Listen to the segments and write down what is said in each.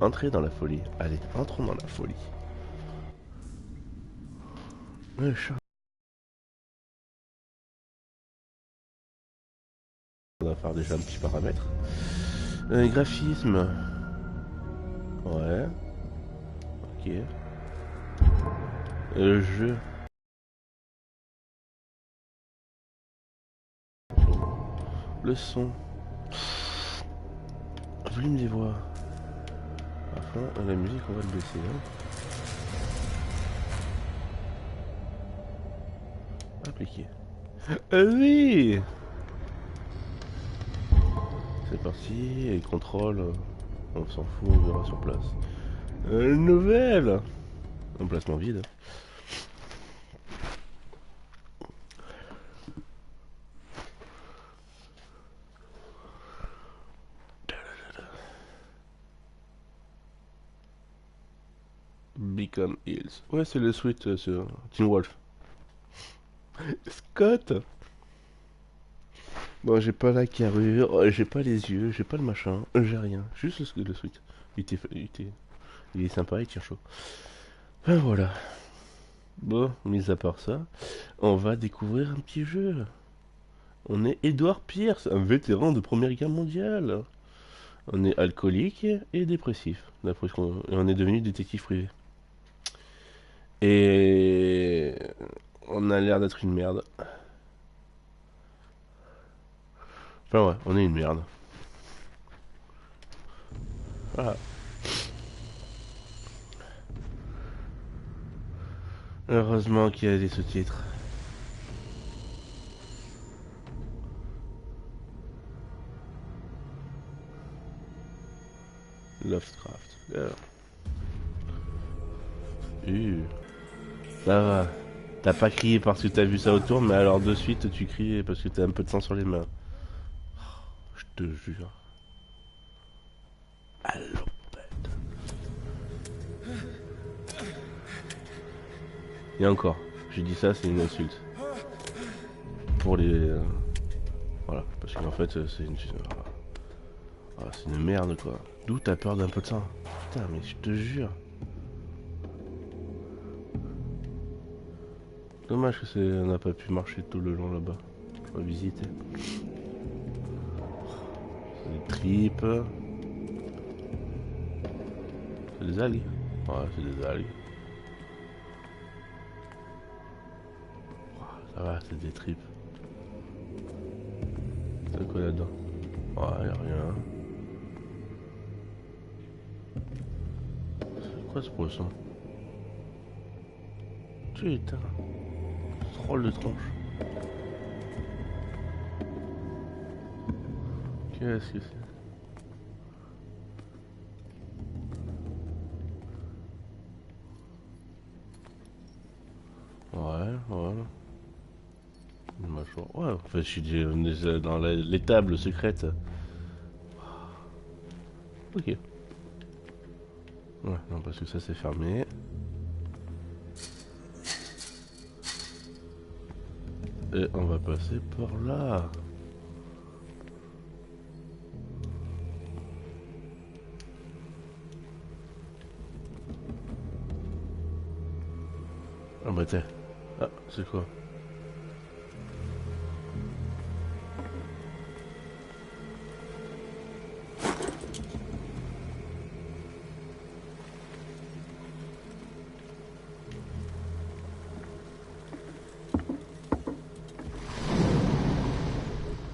Entrez dans la folie. Allez, entrons dans la folie. Le chat. On va faire déjà un petit paramètre. Graphisme. Ouais. Ok. Jeu. Le son. Volume des voix. À fond. La musique, on va le baisser. Hein. Appliquer. Oui. C'est parti. Et contrôle. On s'en fout, on verra sur place. Nouvelle. Emplacement vide. Beacon Hills. Ouais, c'est le suite sur Teen Wolf. Scott. Bon, j'ai pas la carrure, j'ai pas les yeux, j'ai pas le machin, j'ai rien. Juste le suite. Il est sympa, il tient chaud. Ben voilà. Bon, mis à part ça, on va découvrir un petit jeu. On est Edward Pierce, un vétéran de Première Guerre mondiale. On est alcoolique et dépressif, d'après ce qu'on... Et on est devenu détective privé. Et on a l'air d'être une merde. Enfin ouais, on est une merde. Voilà. Heureusement qu'il y a des sous-titres. Lovecraft. Ça va. T'as pas crié parce que t'as vu ça autour, mais alors de suite tu cries parce que t'as un peu de sang sur les mains. Je te jure. Allô, bête. Et encore, j'ai dit ça, c'est une insulte. Pour les... voilà, parce qu'en fait c'est une... c'est une merde quoi. D'où t'as peur d'un peu de sang? Putain, mais je te jure. Dommage que on n'a pas pu marcher tout le long là-bas. On va visiter. C'est des tripes. C'est des algues. Ouais, c'est des algues. Ça va, c'est des tripes. C'est quoi là-dedans? Ouais, y'a rien. C'est quoi ce poisson? Putain. Troll de tronche. Qu'est-ce que c'est? Ouais, ouais. Ouais, en fait, je suis déjà dans l'étable secrète. Ok. Ouais, non, parce que ça c'est fermé. Et on va passer par là. Ah bah t'es. Ah, c'est quoi?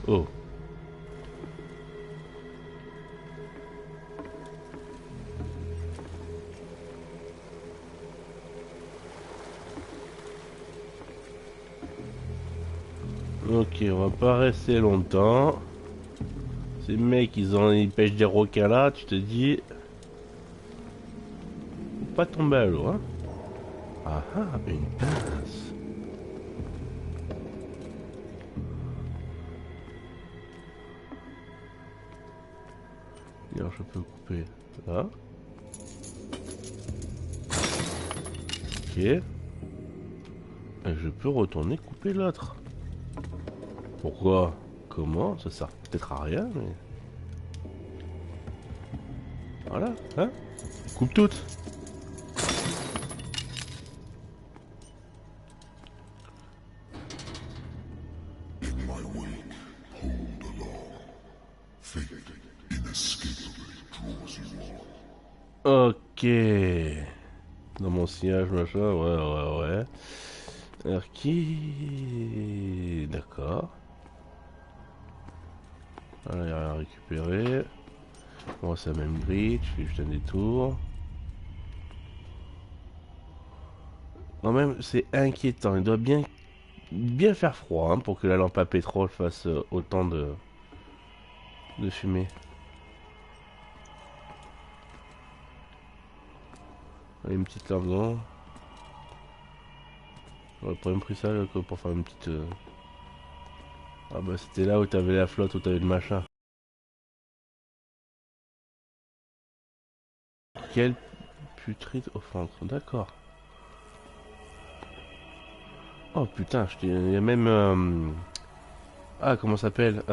Oh. Ok, on va pas rester longtemps. Ces mecs, ils pêchent des requins là, tu te dis... Faut pas tomber à l'eau, hein. Ah ah, une pince. Alors je peux couper là. Ok. Et je peux retourner couper l'autre. Pourquoi? Comment? Ça sert peut-être à rien, mais... Voilà, hein. Coupe toutes. Ok. Dans mon sillage, machin, ouais. Alors qui... D'accord. Voilà, il y a rien à récupérer. Bon, c'est la même grille, je fais juste un détour. Quand même, c'est inquiétant. Il doit bien faire froid hein, pour que la lampe à pétrole fasse autant de fumée. Une petite lampe, non. J'aurais pas même pris ça là, pour faire une petite... Ah bah c'était là où t'avais la flotte, où t'avais le machin. Quelle putride offense, d'accord. Oh putain, il y a même... Ah, comment ça s'appelle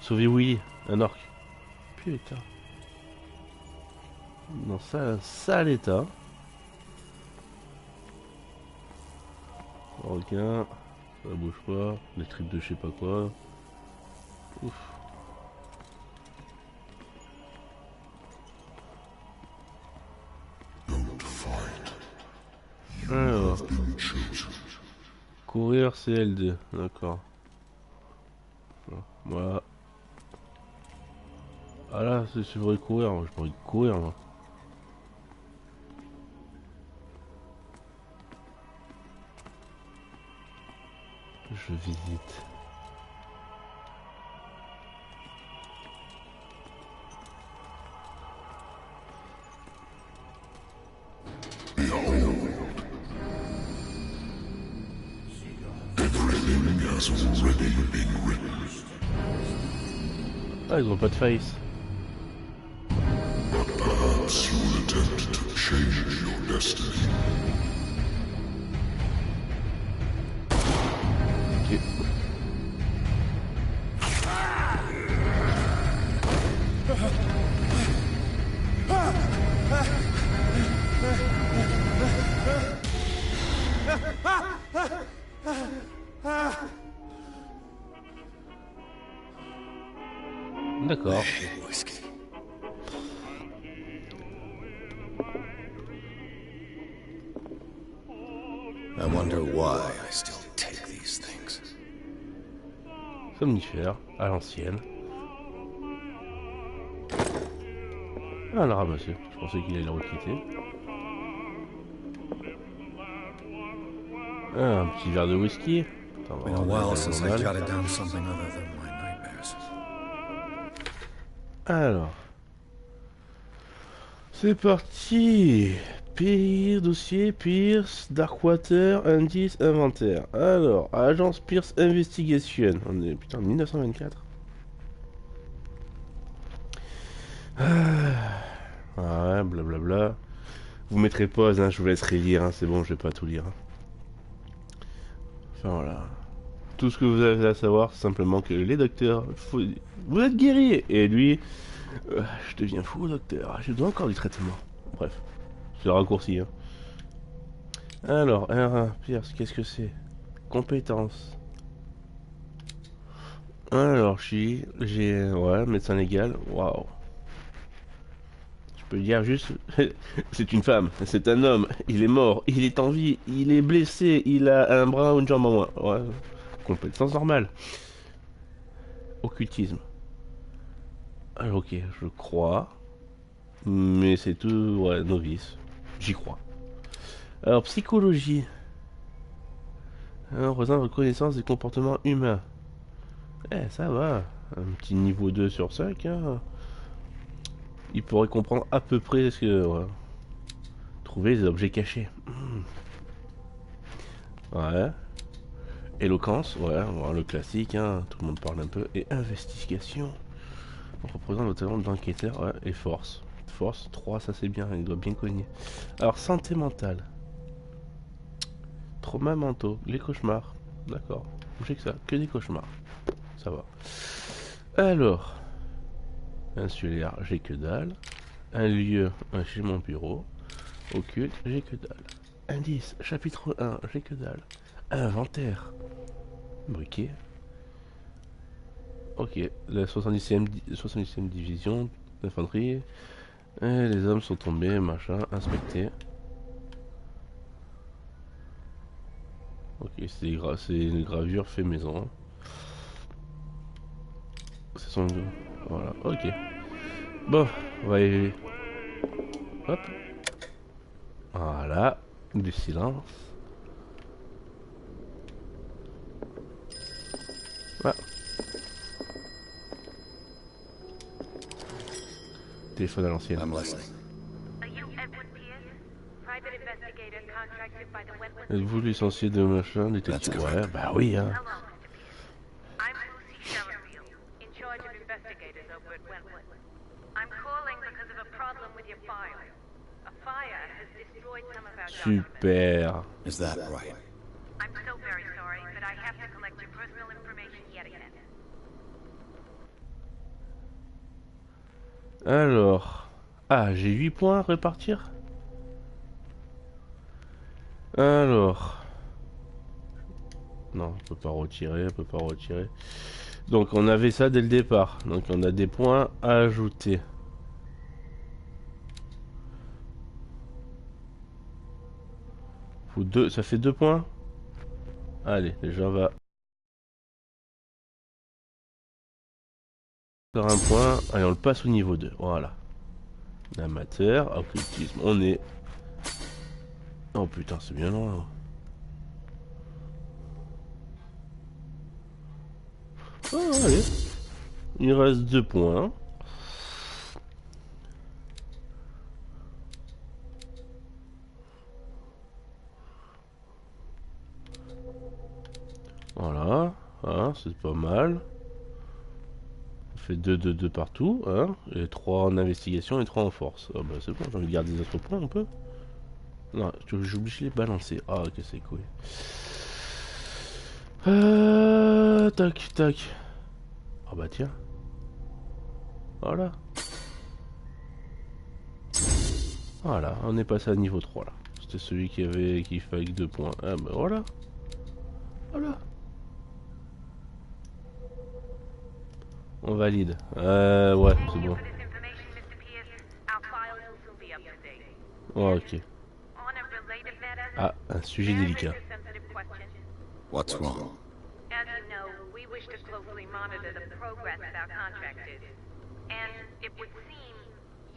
Sauver Willy, un orc. Putain. Dans ça, un sale état. Requin, ça bouge pas. Les tripes de je sais pas quoi. Ouf. Alors. Courir c'est L2, d'accord. Voilà. Ah là, c'est je voudrais courir, moi j'ai pas envie de courir moi. Je visite. Ah, ils ont pas de face. Ok. D'accord. I wonder why I still take these things. Somnifère, à l'ancienne. Ah, le ramassé. Je pensais qu'il allait le requitter. Ah, un petit verre de whisky. Attends, Been a while since I jotted down something other than my nightmares. Alors. C'est parti. Pire, dossier, Pierce, Darkwater, indice, inventaire. Alors, agence Pierce Investigation. On est putain 1924. Ouais, blablabla. Vous mettrez pause, hein, je vous laisserai lire, hein, c'est bon, je vais pas tout lire. Hein. Enfin voilà. Tout ce que vous avez à savoir, c'est simplement que les docteurs, vous êtes guéris. Et lui, je deviens fou, docteur. J'ai besoin encore du traitement. Bref, c'est le raccourci. Hein. Alors, R1, Pierce, qu'est-ce que c'est? Compétences. Alors, j'ai... Ouais, médecin légal. Waouh. Je peux dire juste... c'est une femme, c'est un homme, il est mort, il est en vie, il est blessé, il a un bras ou une jambe en moins. Ouais, compétence normale. Occultisme. Alors, ok, je crois. Mais c'est tout... Ouais, novice. J'y crois. Alors, psychologie. Un représentant de reconnaissance des comportements humains. Eh, ça va. Un petit niveau 2 sur 5. Hein. Il pourrait comprendre à peu près ce que... Ouais. Trouver des objets cachés. Ouais. Éloquence, ouais, bon, le classique, hein. Tout le monde parle un peu. Et investigation. On représente notamment d'enquêteur, ouais. Et force. Force 3, ça c'est bien, il doit bien cogner. Alors, santé mentale. Trauma mentaux, les cauchemars. D'accord. Je sais que ça, que des cauchemars. Ça va. Alors. Insulaire, j'ai que dalle. Un lieu, chez mon bureau. Occulte, j'ai que dalle. Indice, chapitre 1, j'ai que dalle. Inventaire. Briquet. Ok, la 70e division d'infanterie. Les hommes sont tombés, machin, inspecté. Ok, c'est une gravure fait maison. C'est son... Voilà, ok. Bon, on va y... Hop. Voilà, du silence. Ah. Téléphone à l'ancienne. Êtes-vous licencié de machin, détective? Ouais, bah oui, hein. Super. Is that right? I'm so very sorry, but I have to collect your personal information yet again. Alors... Ah, j'ai 8 points à repartir. Alors... Non, on peut pas retirer, on peut pas retirer. Donc on avait ça dès le départ. Donc on a des points à ajouter. Faut deux, ça fait 2 points. Allez, déjà on va faire un point. Allez, on le passe au niveau 2. Voilà. Amateur, occultisme. On est... Oh putain, c'est bien loin. Oh, allez. Il reste 2 points. Voilà. Hein, c'est pas mal. On fait 2 partout. Hein, et 3 en investigation et 3 en force. Ah bah c'est bon, j'ai envie de garder les autres points un peu. Non, j'ai oublié de les balancer. Ah ok, c'est cool. Tac, tac. Ah bah tiens. Voilà. Voilà, on est passé à niveau 3 là. C'était celui qui fait avec 2 points. Ah bah voilà. Voilà. On valide. Ouais, c'est bon. Oh, ok. Ah, un sujet délicat. What's wrong? As you know, we wish to closely monitor the progress of our contractors. And it would seem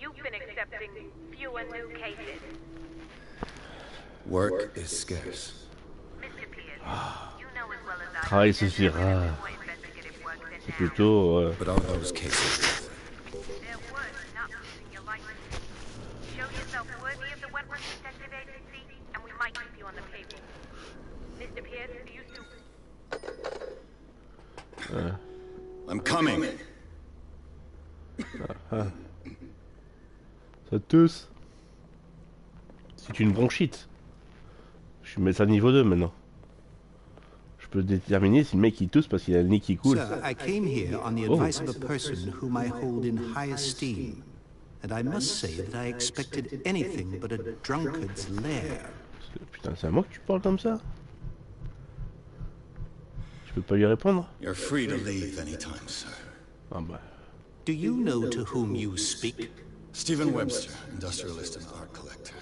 you've been accepting fewer new cases. Work is scarce. Mr. Pierce, you know as well as I Travail se fera. C'est plutôt... But all those cases... There was not losing your license. Show yourself worthy of the Wentworth Detective Agency, and we might keep you on the payroll. Mr. Pierce, do you still... I'm coming. Ça tousse. C'est une bronchite. Je vais mettre ça niveau 2 maintenant. Je peux déterminer si le mec il tousse parce qu'il a le nez qui coule. Sir, I came here on the advice of a person whom I hold in high esteem, and I must say that I expected anything but a drunkard's lair. Putain, c'est à moi que tu parles comme ça? Je peux pas lui répondre? You're free to leave anytime, sir. Ah bah... Do you know to whom you speak? Stephen Webster, industrialist and art collector.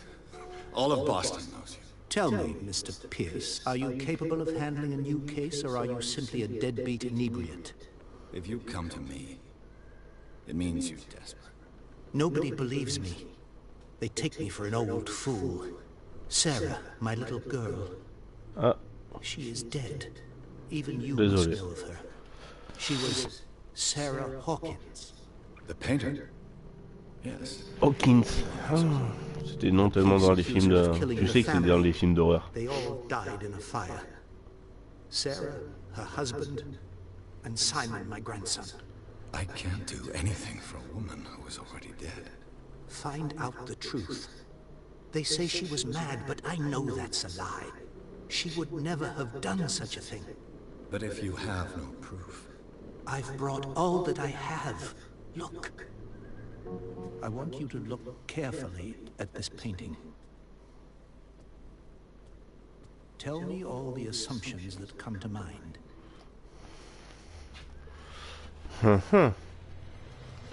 All of Boston knows you. Tell me, Mr. Pierce, are you capable of handling a new case, or are you simply a deadbeat inebriate? If you come to me, it means you're desperate. Nobody believes me. They take me for an old fool. Sarah, my little girl. Ah, She is dead. Even you Désolé. must know of her. She was Sarah Hawkins. The painter? Yes. Hawkins. Ah, c'était non tellement dans les films de... Tu sais que c'est dans les films d'horreur. They all died in a fire. Sarah, her husband, and Simon, my grandson. I can't do anything for a woman who is already dead. Find out the truth. They say she was mad, but I know that's a lie. She would never have done such a thing. But if you have no proof... I've brought all that I have. Look, I want you to look carefully at this painting. Tell me all the assumptions that come to mind.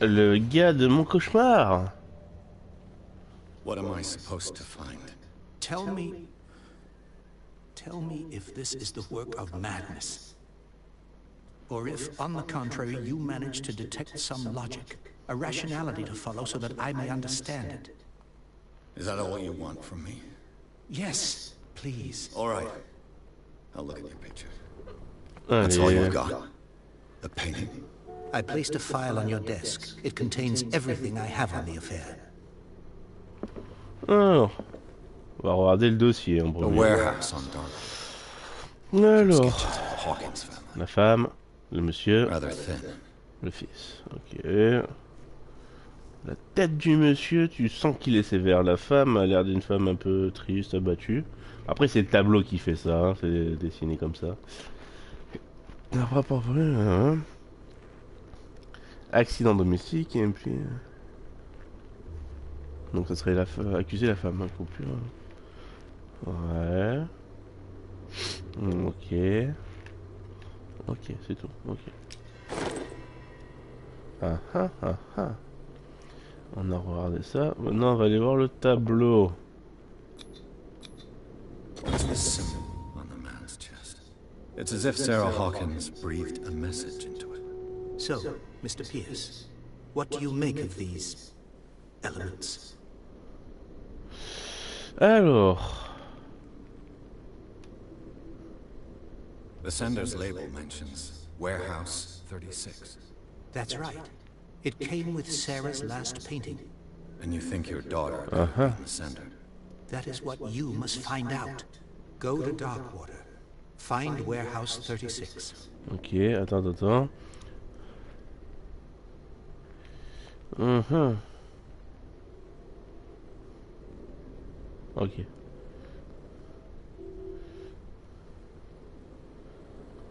Le gars de mon cauchemar. What am I supposed to find? Tell me if this is the work of madness. Or if, on the contrary, you manage to detect some logic, a rationality to follow so that I may understand it. Is that all you want from me? Yes, please. All right. I'll look at your picture. That's all you've got? The painting? I placed a file on your desk. It contains everything I have on the affair. Alors, on va regarder le dossier en The premier. warehouse on Dark. Alors, Hawkins family. la femme, le monsieur, Rather thin. le fils. Ok. La tête du monsieur, tu sens qu'il est sévère. La femme a l'air d'une femme un peu triste, abattue. Après, c'est le tableau qui fait ça, hein, c'est dessiné comme ça. Un rapport hein. Accident domestique et puis. Donc ça serait accuser la femme, hein, coupure. Ouais. Ok. Ok, c'est tout. Ok. Ah ah ah ah. On a regardé ça. Maintenant, on va aller voir le tableau. What's this symbol on the man's chest? It's as if Sarah Hawkins breathed a message into it. So, Mr. Pierce, what do you make of these elements? Alors. The sender's label mentions Warehouse 36. That's right. It came with Sarah's last painting. And you think your daughter could have been the sender? That is what you must find out. Go to Darkwater. Find Warehouse 36. Ok, attends. Ok.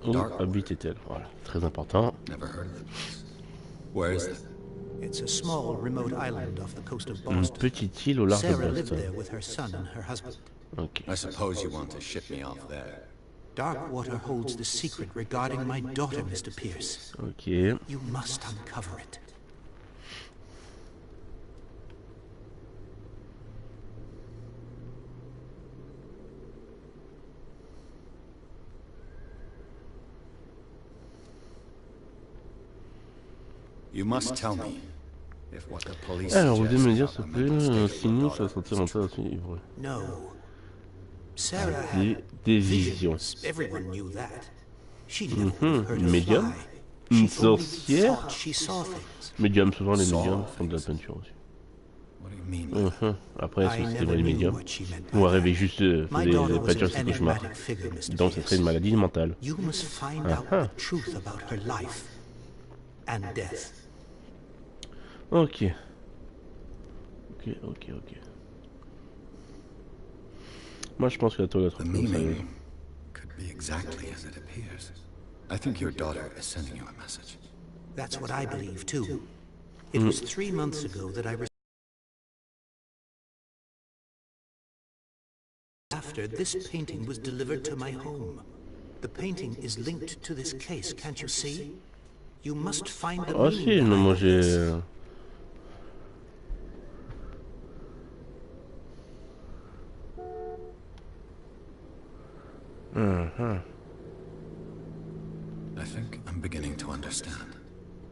Où habitait-elle? Voilà, très important. Never heard of it. Where is it? It's a small, remote island off the coast of Une Boston. petite île au large de Sarah lived there Boston. with her son and her husband. Ok. I suppose you want to ship me off there. Darkwater holds the secret regarding my daughter, Mr. Pierce. Ok. You must uncover it. You must tell me if what the police Alors, vous devez me dire, suggest s'il vous about the plaît, mental state of sinon your ça daughter sentait is un true. peu suivre. No. Sarah Des had visions. visions. Everyone knew that. She never heard a Médium. fly. Une She only sorcière. thought she saw things. Médium, souvent les Saw médiums font de la things. peinture aussi. What do you mean by that? Après, est-ce I que c'était never vrai les knew médiums what she meant by ou that. arriver juste My faire daughter des was peintures an sur cauchemar. enigmatic figure, Mr. Donc, ça serait une Pierce. maladie mentale. You must find out the truth about her life and death. Ok. Moi, je pense que la toile The comme ça. meaning could be exactly as it appears. I think your daughter is sending you a message. That's what I believe, too. It was 3 months ago that I received. After this painting was delivered to my home. The painting is linked to this case, can't you see? You must find the Ah meaning si, non, moi behind this. j'ai... I think I'm beginning to understand.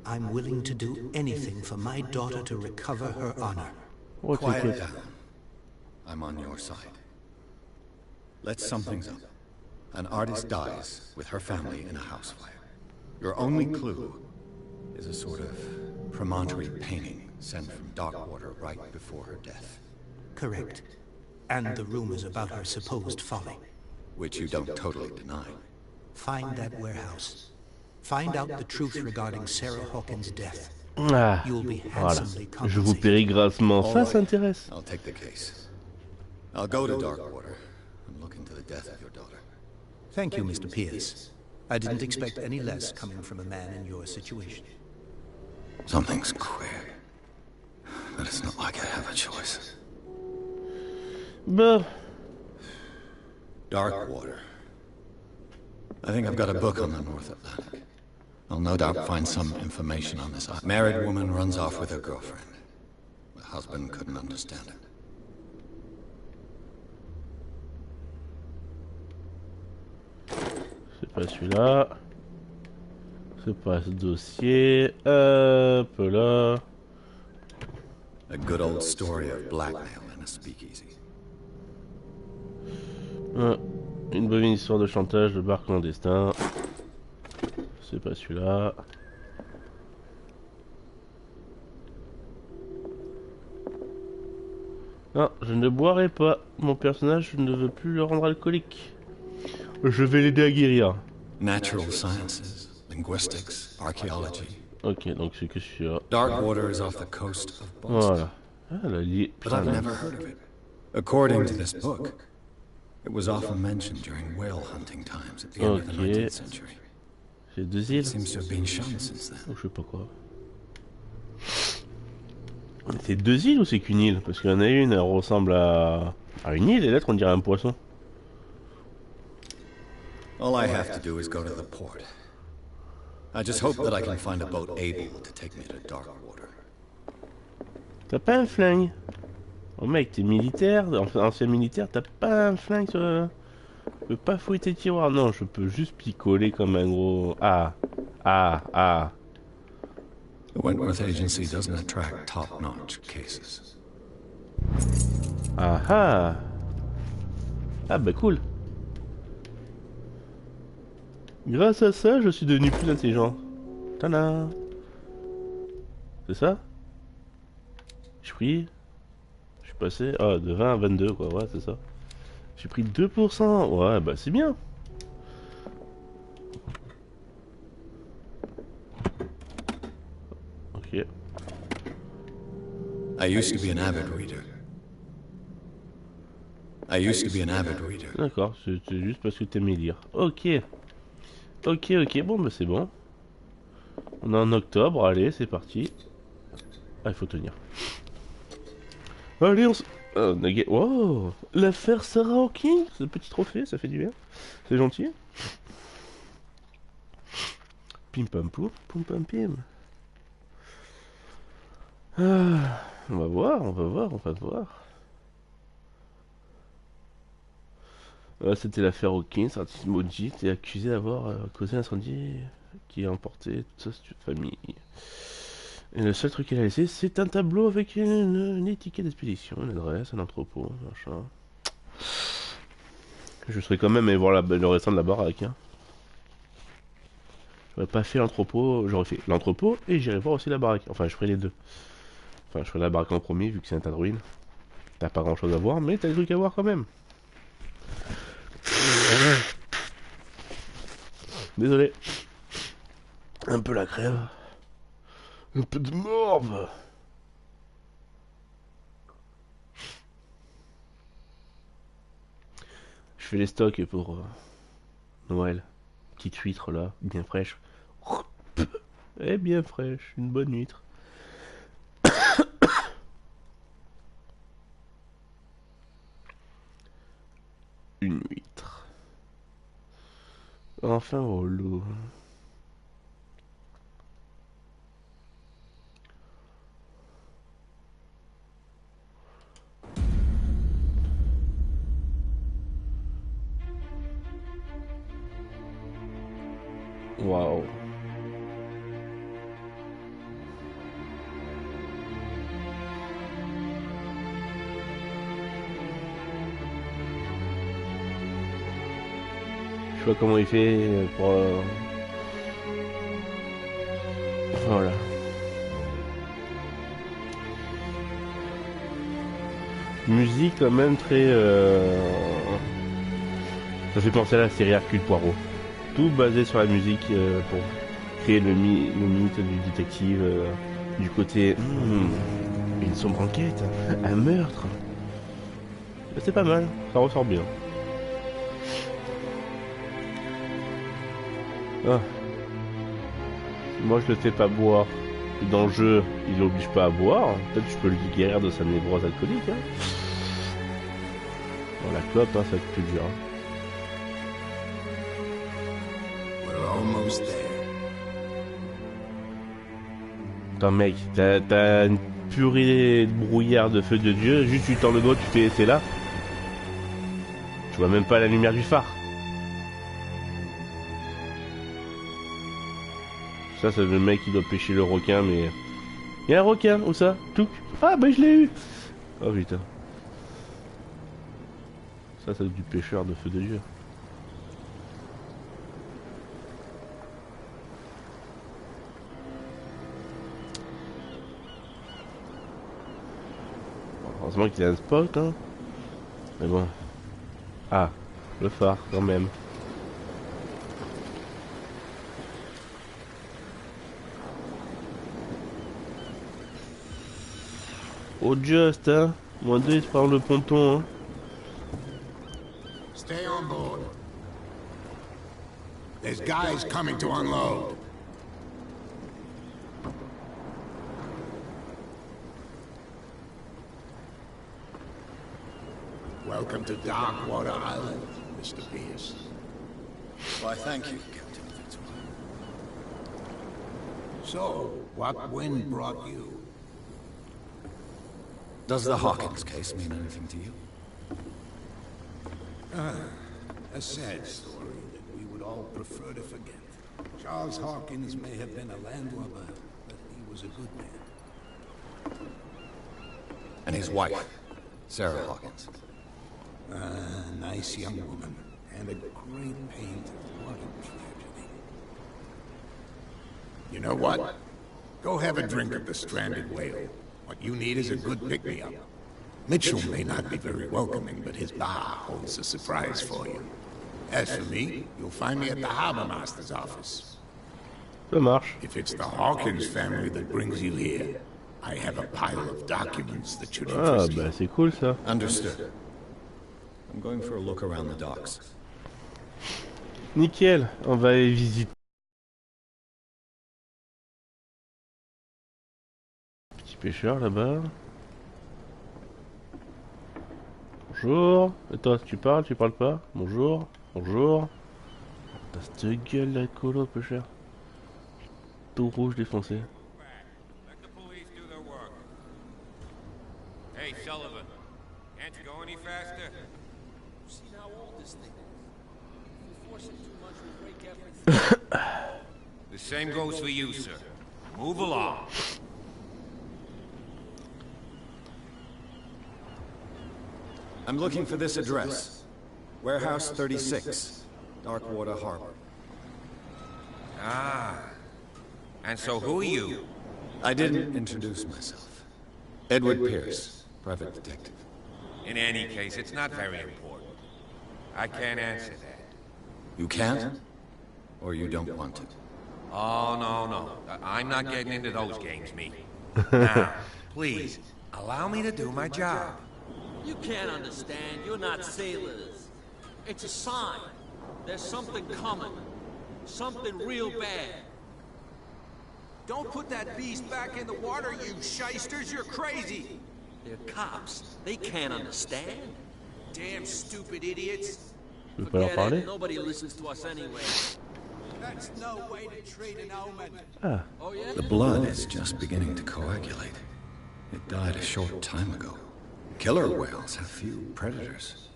I'm willing to do anything for my daughter to recover her honor. Oh, Quiet t'inquiète. down. I'm on your side. Let's sum things up. An artist dies with her family in a house fire. Your only clue is a sort of promontory painting sent from Darkwater right before her death, Correct. And the rumors about her supposed folly. which you don't totally deny. Find that warehouse. Find out the truth regarding Sarah Hawkins' death. Ah, You'll be voilà. handsomely Je vous compensated. paierai grassement. Ça, All ça right. intéresse. I'll take the case. I'll go to Darkwater and look into the death of your daughter. Thank you, Mr. Pierce. I didn't expect any less coming from a man in your situation. Something's queer. but it's not like I have a choice. Bah. Dark water. I think I've got a book on the North Atlantic. I'll no doubt find some information on this. A married woman runs off with her girlfriend. The husband couldn't understand it. C'est pas celui-là. C'est pas ce dossier. Hop là. A good old story of blackmail in a speakeasy. Une bonne histoire de chantage de bar clandestin. C'est pas celui-là. Non, je ne boirai pas. Mon personnage, je ne veux plus le rendre alcoolique. Je vais l'aider à guérir. Natural sciences, linguistics, archaeology. Ok, donc c'est que celui-là. Dark water is off the coast of Boston. Voilà. Ah, la lit. But I've never heard of it. According to this book, it was often mentioned during whale hunting times at the end of the 19th century. C'est deux It îles. seems to have been shown since then. Oh, je sais pas quoi. C'est deux îles ou c'est qu'une île? Parce qu'il y en a une, elle ressemble à une île et l'autre on dirait un poisson. All I have to do is go to the port. I just hope that I can find a boat able to take me to dark water. T'as pas un flingue? Oh mec, t'es militaire, ancien militaire, t'as pas un flingue sur... Je peux pas fouiller tes tiroirs, non, je peux juste picoler comme un gros... Ah. The Wentworth Agency doesn't attract top-notch cases. Ah bah cool. Grâce à ça, je suis devenu plus intelligent. Tada. C'est ça? J'ai pris... Je suis passé... Ah, de 20 à 22 quoi, ouais c'est ça. J'ai pris 2%. Ouais bah c'est bien. Ok. I used to be an avid reader. D'accord, c'est juste parce que t'aimais lire. Ok. Ok, bon bah c'est bon. On est en octobre, allez c'est parti. Ah il faut tenir. Allez on se... Wow, l'affaire Sarah Hawking, ce petit trophée, ça fait du bien. C'est gentil. Pim pam poum, poum pam pim. Ah, on va voir. C'était l'affaire Hawking, artiste maudit est accusé d'avoir causé l'incendie qui a emporté toute sa famille. Et le seul truc qu'il a laissé, c'est un tableau avec une étiquette d'expédition, une adresse, un entrepôt, machin. Je serais quand même allé voir le restant de la baraque. Hein. J'aurais pas fait l'entrepôt, j'aurais fait l'entrepôt et j'irai voir aussi la baraque. Enfin, je ferai les deux. Enfin, je ferai la baraque en premier vu que c'est un tas de ruines. T'as pas grand chose à voir, mais t'as des trucs à voir quand même. Désolé. Un peu la crève. Un peu de morve. Je fais les stocks pour Noël. Petite huître là, bien fraîche. Et bien fraîche, une bonne huître. Une huître. Enfin au lot. Waouh. Je sais pas comment il fait pour... Voilà. Musique quand même très... Ça fait penser à la série Hercule Poirot. Tout basé sur la musique pour créer le mythe du détective du côté une sombre enquête, un meurtre. C'est pas mal, ça ressort bien. Ah. Moi je le fais pas boire, dans le jeu, il l'oblige pas à boire. Peut-être tu peux le guérir de sa névrose alcoolique. Hein. Bon, la clope, hein, ça va être plus dur. Hein. We're almost there. Attends mec, t'as une purée de brouillard de feu de Dieu, juste tu tends le doigt, tu fais c'est là. Tu vois même pas la lumière du phare. Ça c'est le mec qui doit pêcher le requin, mais... Il y a un requin, où ça? Touc. Ah bah je l'ai eu. Oh putain. Ça c'est du pêcheur de feu de Dieu. Heureusement qu'il y a un spot, hein. Mais bon. Ah, le phare, quand même. Oh just, hein. Moins 2, il se prend le ponton, hein. Stay on board. There's guys coming to unload. Welcome to Darkwater Island, Mr. Pierce. Why, thank you, Captain Fitzroy. So, what wind brought you? Does the Hawkins case mean anything to you? A sad story that we would all prefer to forget. Charles Hawkins may have been a landlubber, but he was a good man. And his wife, Sarah Hawkins. A nice young woman, and a great painter. What a tragedy. You know what? Go have a drink of the stranded whale. What you need is a good pick-me-up. Mitchell may not be very welcoming, but his bar holds a surprise for you. As for me, you'll find me at the harbor master's office. Ça marche. If it's the Hawkins family that brings you here, I have a pile of documents that should Ah interest bah you. c'est cool ça. Understood. I'm going for a look around the docks. Nickel, on va aller visiter. Petit pêcheur là-bas. Bonjour. Et toi, tu parles pas? Bonjour. Bonjour. T'as cette gueule la colo, pêcheur. Tout rouge défoncé. Let the police do their work. Hey, Sullivan. Can't you go any faster? See how old this thing is. If we force it too much, we break everything. The same goes for you, sir. Move along. I'm looking for this address. Warehouse 36, Darkwater Harbor. Ah. And so who are you? I didn't introduce myself. Edward Pierce, private detective. In any case, it's not very important. I can't answer that. You can't? Or you don't want to? Oh, no. I'm not getting into those games, me. Now, please, allow me to do my job. You can't understand. You're not sailors. It's a sign. There's something coming. Something real bad. Don't put that beast back in the water, you shysters! You're crazy! They're cops. They can't understand. Damn stupid idiots! Je peux pas leur Forget parler? it. Nobody listens to us anyway. That's no way to treat an omen. Ah, Oh, yeah? The blood is just beginning to coagulate. It died a short time ago. Killer whales have few predators.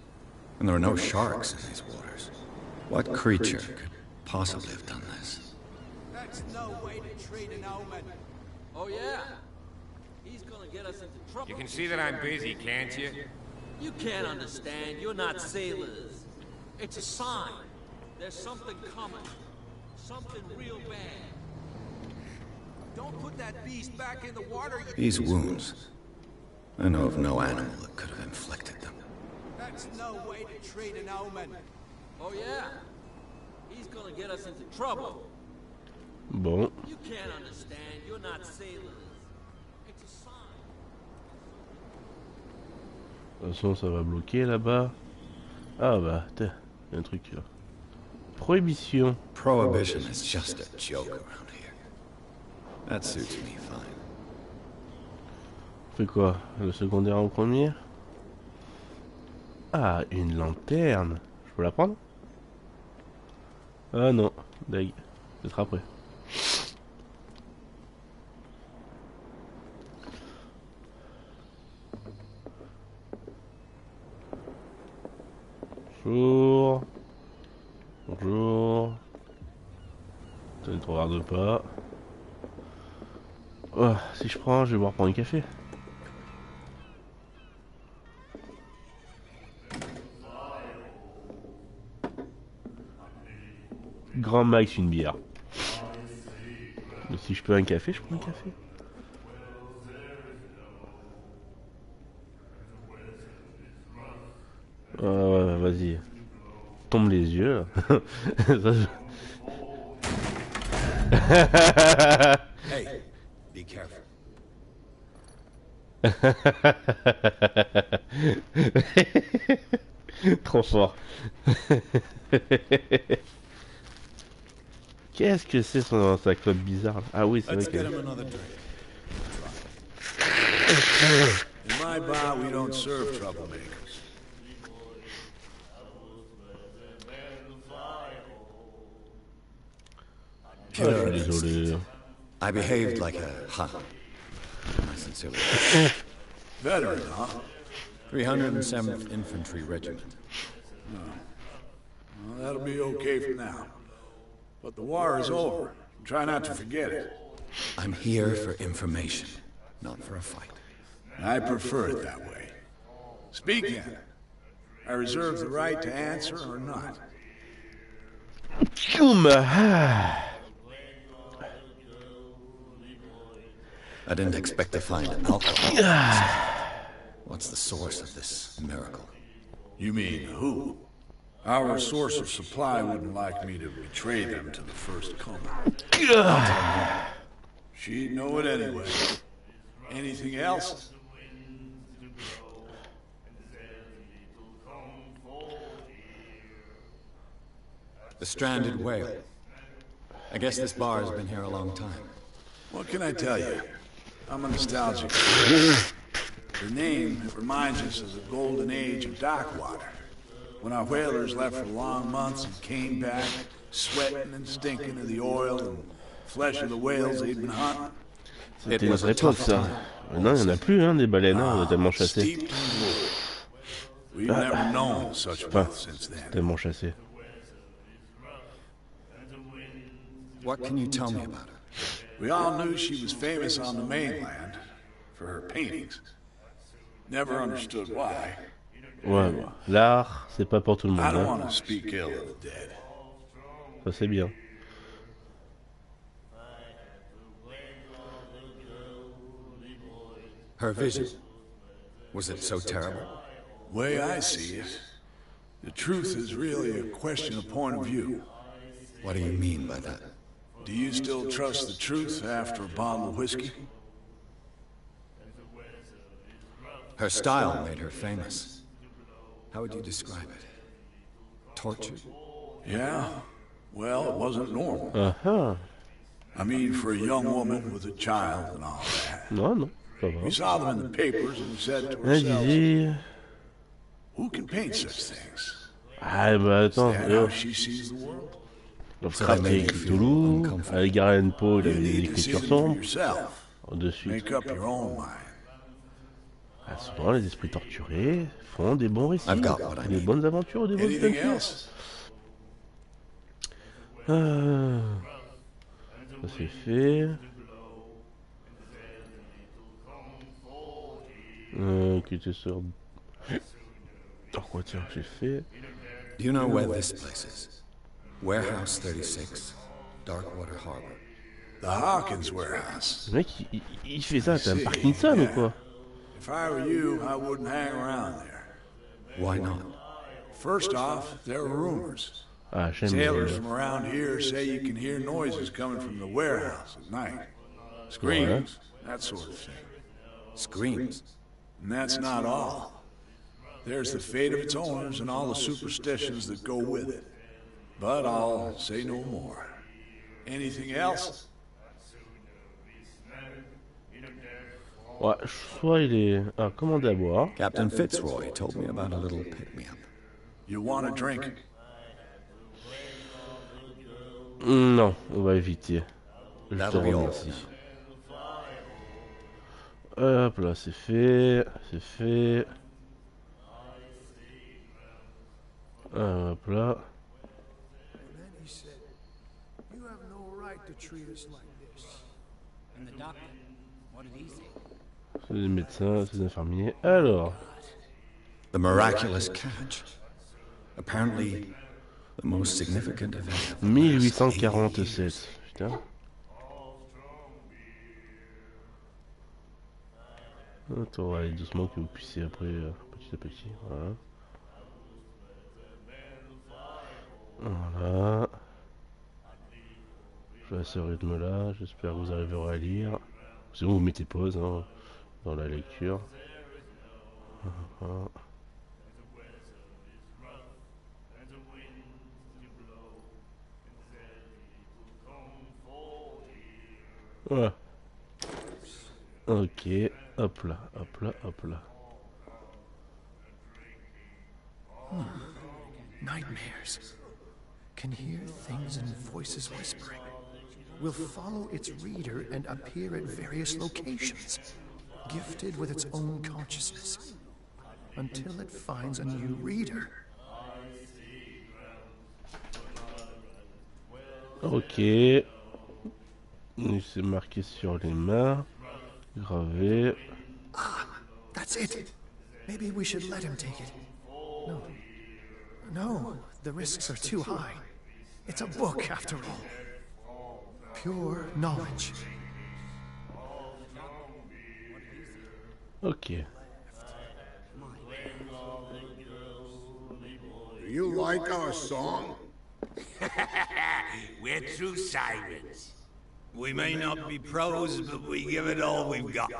And there are no sharks in these waters. What creature could possibly have done this? That's no way to treat an omen. Oh, yeah? He's gonna get us into trouble. You can see that I'm busy, can't you? You can't understand. You're not sailors. It's a sign. There's something coming. Something real bad. Don't put that beast back in the water, you... These wounds, I know of no animal that could have inflicted them. That's no way to treat an omen. Oh, yeah? He's gonna get us into trouble. bon. You can't understand. You're not sailors. It's a sign. De toute façon, ça va bloquer là-bas. Ah bah, tiens, y a un truc là. Prohibition. Prohibition is just a joke around here. That suits me fine. On fait quoi? Le secondaire en premier? Ah, une lanterne. Je peux la prendre? Ah non, dague. Peut-être après. Bonjour. Bonjour. Ça ne te regarde pas. Oh, si je prends, je vais boire prendre un café. Grand max une bière. Mais si je peux un café, je prends un café. Ouais, vas-y. Tombe les yeux. Ça, Hey, be careful. Trop fort. Qu'est-ce que c'est sa clope bizarre là? Ah oui, c'est vrai Let's get que... him another drink. In my bar, we don't serve troublemakers. Ah, je suis désolé. I behaved like a Hun. I sincerely. Veteran, huh? 307th Infantry Regiment. Well, that'll be okay for now. But the war is over. Try not to forget it. I'm here for information, not for a fight. I prefer it that way. Speak then. I reserve the right to answer or not. I didn't expect to find alcohol. What's the source of this miracle? You mean who? Our source of supply wouldn't like me to betray them to the first comer. She'd know it anyway. Anything else? The stranded whale. I guess this bar has been here a long time. What can I tell you? I'm a nostalgic. The name reminds us of the golden age of dock water. When our whalers left for long months and came back, sweating and stinking of the oil and flesh of the whales they'd been hunting. C'était notre époque ça. Maintenant il n'y en a plus hein, des baleines, on a tellement chassé. Steeped in wood. We've never known such wealth since then. Tellement chassé. What can you tell me about her? We all knew she was famous on the mainland for her paintings. Never understood why. Ouais, ouais. L'art, c'est pas pour tout le I monde. don't Hein. want to speak ill of the dead. Ça c'est bien. Her vision. Was it so terrible? Way I see it, the truth is really a question of point of view. What do you mean by that? Do you still trust the truth after a bottle of whiskey? Her style made her famous. How would you describe it? Tortured? Yeah. Well, it wasn't normal. Uh-huh. I mean, for a young woman with a child and all that. Non, non, ça va. We saw them in the papers and said to ourselves, Vas-y. who can paint such things? Ah bah attends, Is that how she sees the world? Lovecraft a écrit Toulouse, Edgar Allan Poe il avait des You need to see écritures them for sombres. yourself. De suite. Make up your own mind. Ah, souvent les esprits torturés font des bons récits, I've got what I des need. bonnes aventures, des bonnes Anything aventures. else? Ça c'est fait. Qui était sur... Alors quoi tiens, j'ai fait... Do you know where this place is? Warehouse 36, Darkwater Harbor. The Hawkins warehouse. Le mec il fait ça, t'as un Parkinson ou quoi? If I were you, I wouldn't hang around there. Why not? First off, there are rumors. Ah j'aime Sailors bien. from around here say you can hear noises coming from the warehouse at night. Screams, that sort of thing. Screams. And that's not all. There's the fate of its owners and all the superstitions that go with it. But I'll say no more. Anything else? Ouais, soit il est... Ah, commandé à boire. Captain Fitzroy told me about a little pick-me-up. You want a drink? Non, on va éviter. Je te That'll be all. remercie. Hop là, c'est fait. C'est fait. Hop là. And then he said, "You have no right to treat us like this." And the doctor, what did he say? C'est les médecins, c'est les infirmiers. Alors. The miraculous catch. Apparently, the most significant event of the last 80 1847. years. Putain. Attends, on va aller doucement que vous puissiez après, petit à petit. Voilà. Voilà. Je vais à ce rythme-là. J'espère que vous arriverez à lire. Sinon, vous mettez pause hein, dans la lecture. Voilà. Voilà. Ok, hop là, hop là, hop là. Nightmares. Can hear things and voices whispering. Will follow its reader and appear at various locations, gifted with its own consciousness, until it finds a new reader. Ok. C'est marqué sur les mains. Gravé. Ah, that's it. Maybe we should let him take it. No. No, the risks are too high. It's a book, after all. Pure knowledge. Ok. Do you like our song? We're true sirens. We may not be pros, but we give it all we've got.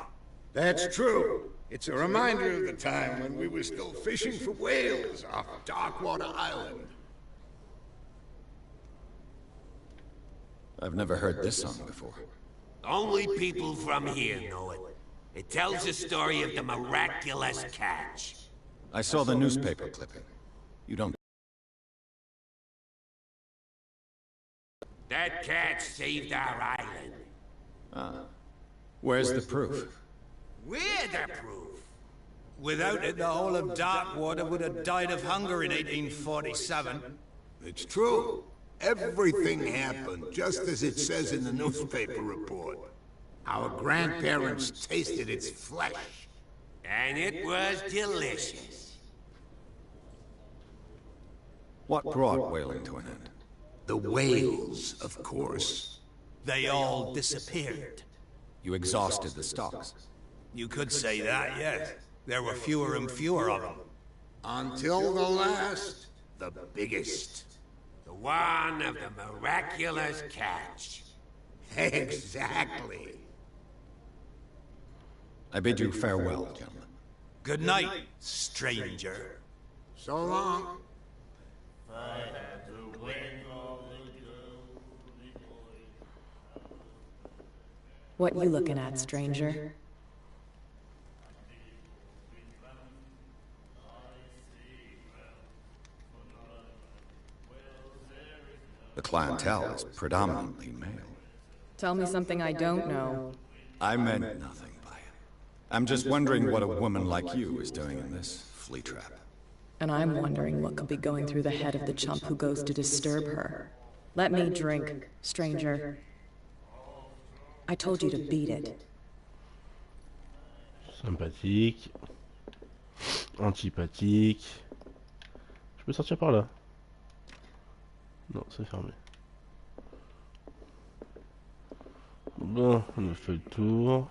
That's true. It's a reminder of the time when we were still fishing for whales off Darkwater Island. I've never heard this song before. Only people from here know it. It tells the story of the miraculous catch. I saw the newspaper clipping. You don't... That catch saved our island. Ah. Where's the proof? We're the proof. Without it, the whole of Darkwater would have died of hunger in 1847. It's true. Everything happened just as it says in the newspaper report. Our grandparents tasted its flesh. And it was delicious. What brought whaling to an end? The whales, of course. They all disappeared. You exhausted the stocks. You could say that, yes. There were fewer and fewer of them. Until the last, the biggest. The one of the miraculous catch. Exactly. I bid you farewell, gentlemen. Good night, stranger. So long. What you looking at, stranger? The clientele is predominantly male. Tell me something I don't know. I meant nothing by it. I'm just wondering what a woman like you is doing in this flea trap. And I'm wondering what could be going through the head of the chump who goes to disturb her. Let me drink, stranger. I told you to beat it. Sympathique. Antipathique. Je peux sortir par là? Non, c'est fermé. Bon, on a fait le tour.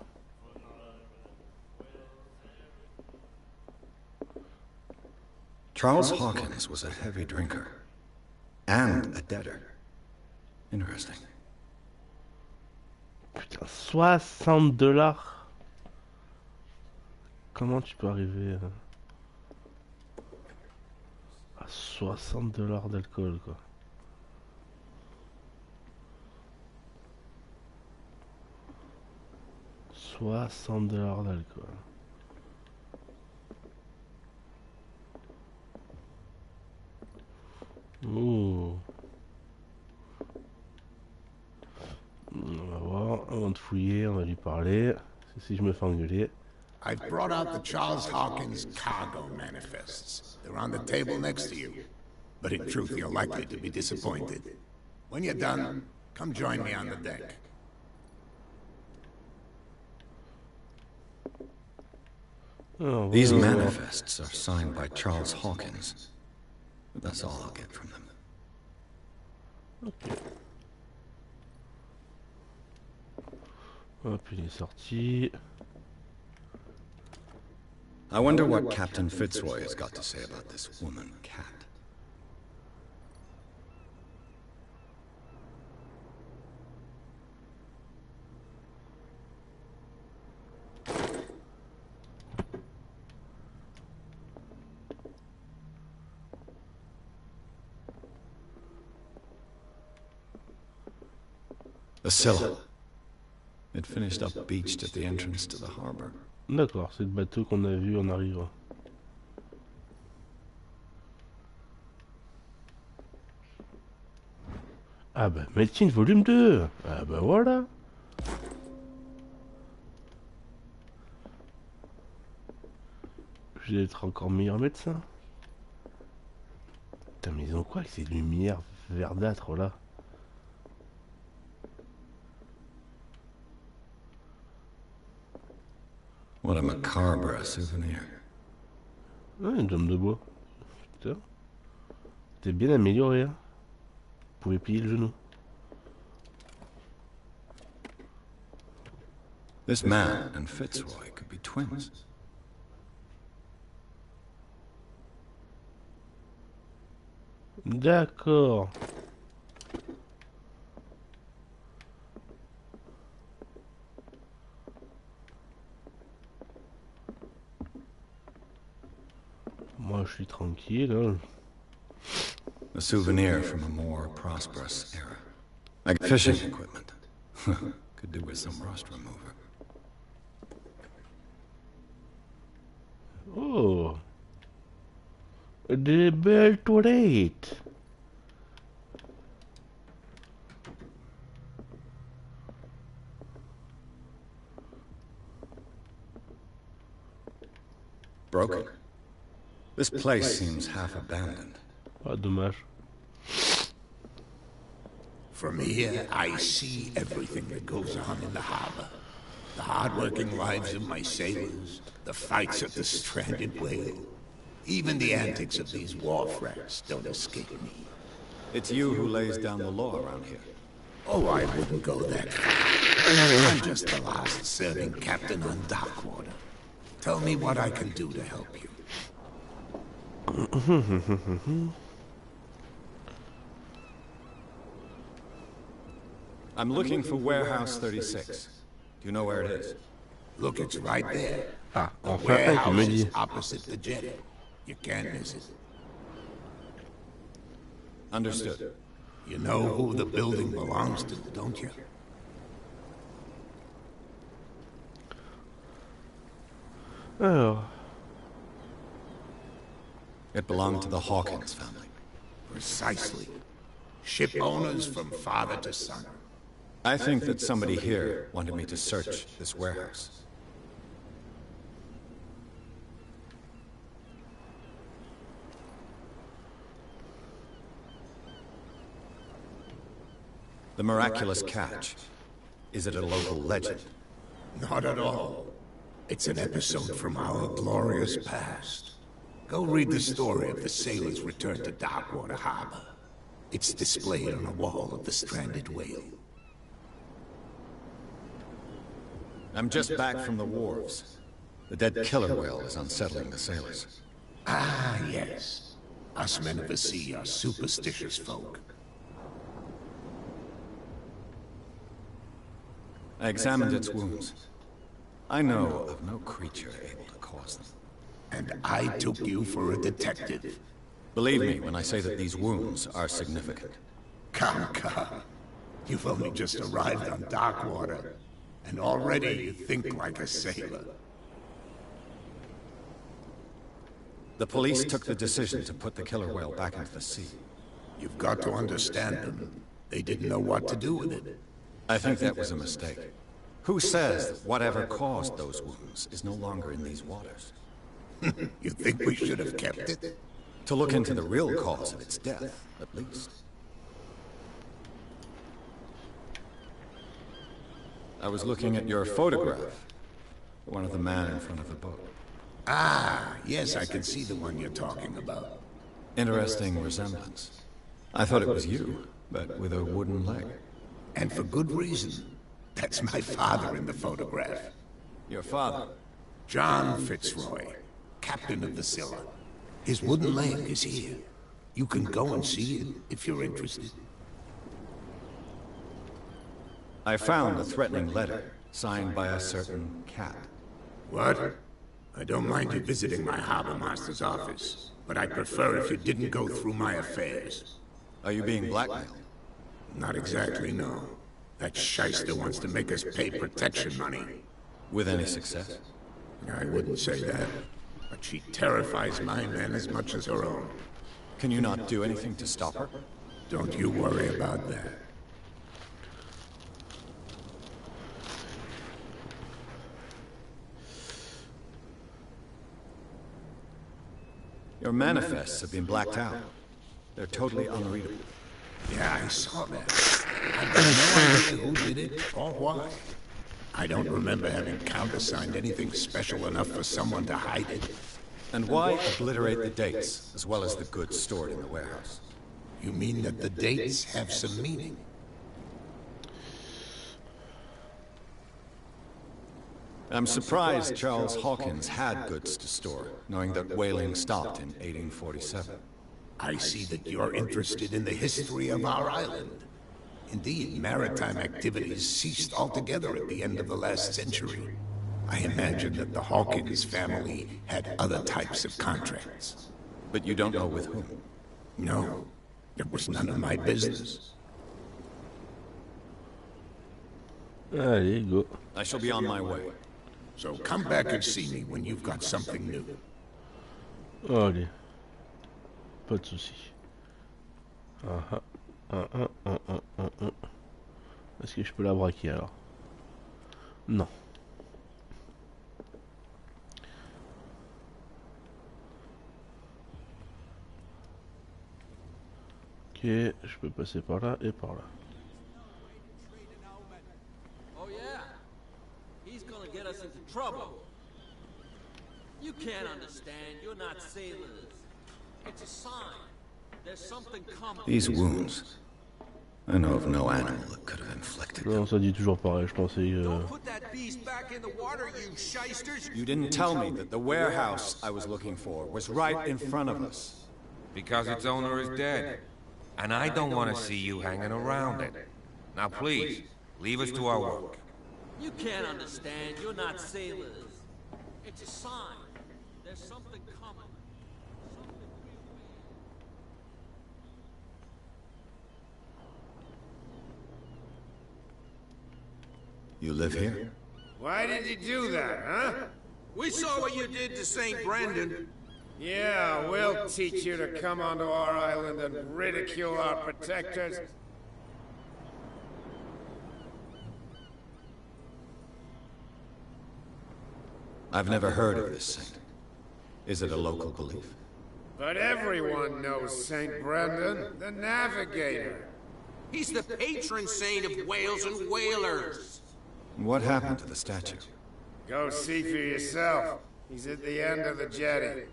Charles Hawkins was a heavy drinker. And a debtor. Interesting. Putain, $60. Comment tu peux arriver à $60 d'alcool, quoi? $60 d'alcool. Oh. On va voir, avant de fouiller, on va lui parler. Si je me fais engueuler. I've brought out the Charles Hawkins cargo manifests. They're on the table next to you. But in truth, you're likely to be disappointed. When you're done, come join me on the deck. Oh, These manifests are signed by Charles Hawkins. But that's all I'll get from them. Ok. Hop, il est sorti. I wonder what Captain Fitzroy has got to say about this woman, Cat. The Scylla. It finished up beached at the entrance to the harbor. D'accord, c'est le bateau qu'on a vu en arrivant. Ah bah, médecine volume 2. Ah bah voilà. Je vais être encore meilleur médecin. Putain, mais ils ont quoi avec ces lumières verdâtres là? What a macabre souvenir. Ah, une jambe de bois. Putain. T'es bien amélioré, hein. Vous pouvez plier le genou. This man and Fitzroy could be twins. D'accord. Moi, je suis tranquille. Hein. A souvenir from a more prosperous era. Like fishing equipment. Could do with some rust remover. Oh. Des belles toilettes. Broken. This place seems half abandoned. Ah, dommage. From here, I see everything that goes on in the harbor. The hard-working lives of my sailors, the fights of the stranded whale. Even the antics of these wharf rats don't escape me. It's you who lays down the law around here. Oh, I wouldn't go that far. I'm just the last serving captain on Darkwater. Tell me what I can do to help you. I'm looking for Warehouse 36. Do you know where it is? Look, it's right there. Ah, The enfin un qui me warehouse dit. is opposite the jetty. You can't miss it. Understood. You know who the building belongs to, don't you? Alors, It belonged to the Hawkins family. Precisely. Ship owners from father to son. I think that somebody here wanted me to search this warehouse. The miraculous catch. Is it a local legend? Not at all. It's an episode from our glorious past. Go read the story of the sailors' return to Darkwater Harbor. It's displayed on a wall of the stranded whale. I'm just back from the wharves. The dead killer whale is unsettling the sailors. Ah, yes. Us men of the sea are superstitious folk. I examined its wounds. I know of no creature able to cause them. And I took you for a detective. Believe me when I say that these wounds are significant. Come. You've only just arrived on Darkwater, And already you think like a sailor. The police took the decision to put the killer whale back into the sea. You've got to understand them. They didn't know what to do with it. I think that was a mistake. Who says that whatever caused those wounds is no longer in these waters? You think we should have kept it? To look into the real cause of its death, at least. I was looking at your photograph. One of the man in front of the boat. Ah, yes, I can see the one you're talking about. Interesting resemblance. I thought it was you, but with a wooden leg. And for good reason. That's my father in the photograph. Your father? John Fitzroy, captain of the Scylla. His wooden leg is here. You can go and see it if you're interested. I found a threatening letter, signed by a certain cat. What? I don't mind you visiting my harbor master's office, but I prefer if you didn't go through my affairs. Are you being blackmailed? Not exactly, no. That shyster wants to make us pay protection money. With any success? I wouldn't say that, but she terrifies my men as much as her own. Can you not do anything to stop her? Don't you worry about that. Your manifests have been blacked out. They're totally unreadable. Yeah, I saw that. I've got no idea who did it or why. I don't remember having countersigned anything special enough for someone to hide it. And why obliterate the dates, as well as the goods stored in the warehouse? You mean that the dates have some meaning? I'm surprised Charles Hawkins had goods to store, knowing that whaling stopped in 1847. I see that you're interested in the history of our island. Indeed, maritime activities ceased altogether at the end of the last century. I imagine that the Hawkins family had other types of contracts. But you don't know with whom? No, it was none of my business. Allez, go. I shall be on my way. So come back and see me when you've got something new. Allez. Pas de soucis. Est-ce que je peux la braquer alors? Non. Ok, je peux passer par là et par là. Oh yeah? He's gonna get us into trouble. You can't understand. You're not sailors. It's a sign. There's something coming. These wounds. I know of no animal that could have inflicted them. Non, ça dit toujours pareil, je pensais... Don't put that beast back in the water, you shysters! You didn't tell me that the warehouse I was looking for was right in front of us. Because its owner is dead. And I don't want to see you hanging around it. Now please, leave us to our work. You can't understand. You're not sailors. It's a sign. There's something coming. You live here? Why did you do that, huh? We saw what you did to St. Brendan. Yeah, we'll teach you to come onto our island and ridicule our protectors. I've never heard of this saint. Is it a local belief? But everyone knows St. Brendan, the navigator. He's the patron saint of whales and whalers. What happened to the statue? Go see for yourself. He's at the end of the jetty.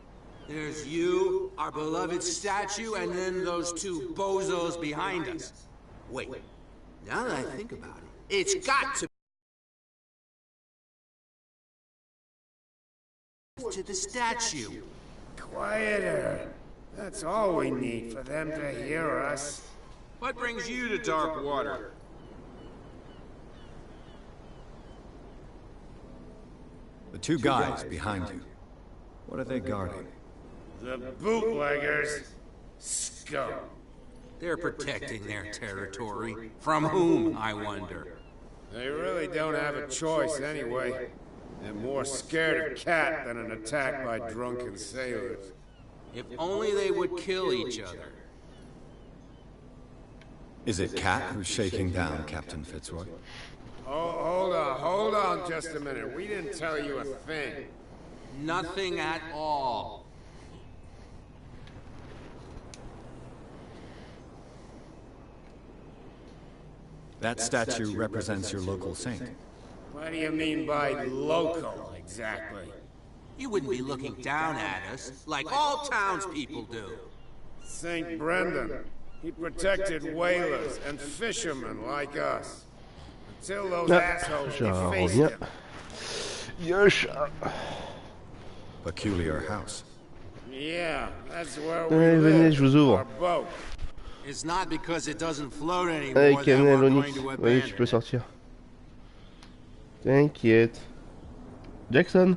There's you, our beloved statue, and then those two bozos behind us. Wait, now that I think about it, it's got to the statue. Quieter. That's all we need for them to hear us. What brings you to dark water? The two guys behind you. What are they guarding? The bootleggers. Scum. They're protecting their territory. From whom, I wonder? They really don't have a choice anyway. They're more scared of Cat than an attack by drunken sailors. If only they would kill each other. Is it Cat who's shaking down Captain Fitzroy? Oh, hold on just a minute. We didn't tell you a thing. Nothing at all. That statue represents your local saint. What do you mean by local, exactly? You wouldn't be looking down at us, like all townspeople do. St. Brendan. He protected whalers and fishermen like us. Until those assholes defaced him. Yosh. Peculiar house. Yeah, that's where we Allez, venez, je vous ouvre. Our boat. It's not because it doesn't float anymore Allez, that Camille, we're Onyx. going to Oui, tu abandon peux it. sortir. T'inquiète. Jackson.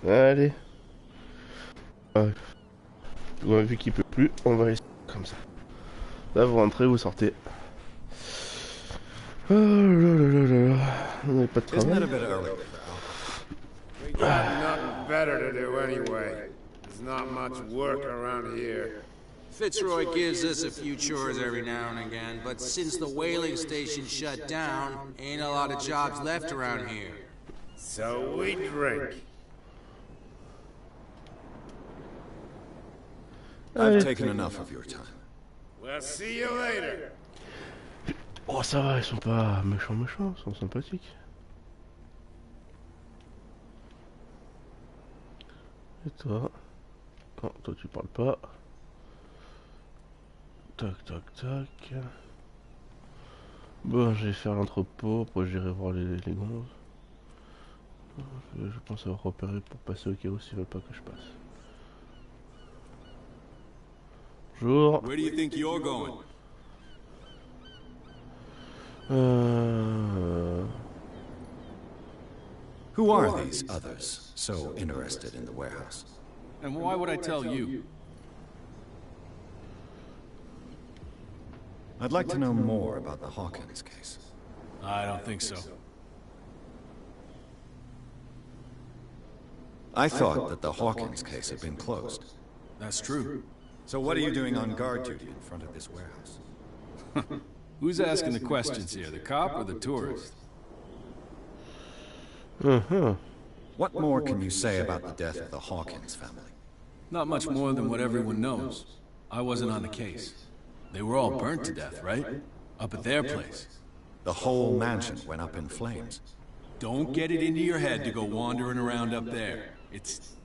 Allez. Ouais. Vu qu'il peut plus, on va laisser comme ça. Là, vous rentrez, vous sortez. Oh là là là là là. On n'avait pas de Isn't that a travail. bit early? We got nothing better to do anyway. There's not much work around here. Fitzroy gives us a few chores every now and again, but since the whaling station shut down, ain't a lot of jobs left around here. So we drink. I've taken enough of your time. We'll see you later. Oh, ça va, ils sont pas méchants, ils sont sympathiques. Et toi? Non, toi tu parles pas. Tac, tac, tac. Bon, je vais faire l'entrepôt, après j'irai voir les gonzes. Je pense avoir repéré pour passer au cas où s'ils veulent pas que je passe. Bonjour. Where do you think you're going? Who are these others so interested in the warehouse? And why would I tell you? I'd like to know more about the Hawkins case. I don't think so. I thought that the Hawkins case had been closed. That's true. So what are you doing on guard duty in front of this warehouse? Who's asking the questions here, the cop or the tourist? What more can you say about the death of the Hawkins family? Not much more than what everyone knows. I wasn't on the case. They were all burnt to death, right? Up at their place. The whole mansion went up in flames. Don't get it into your head to go wandering around up there. It's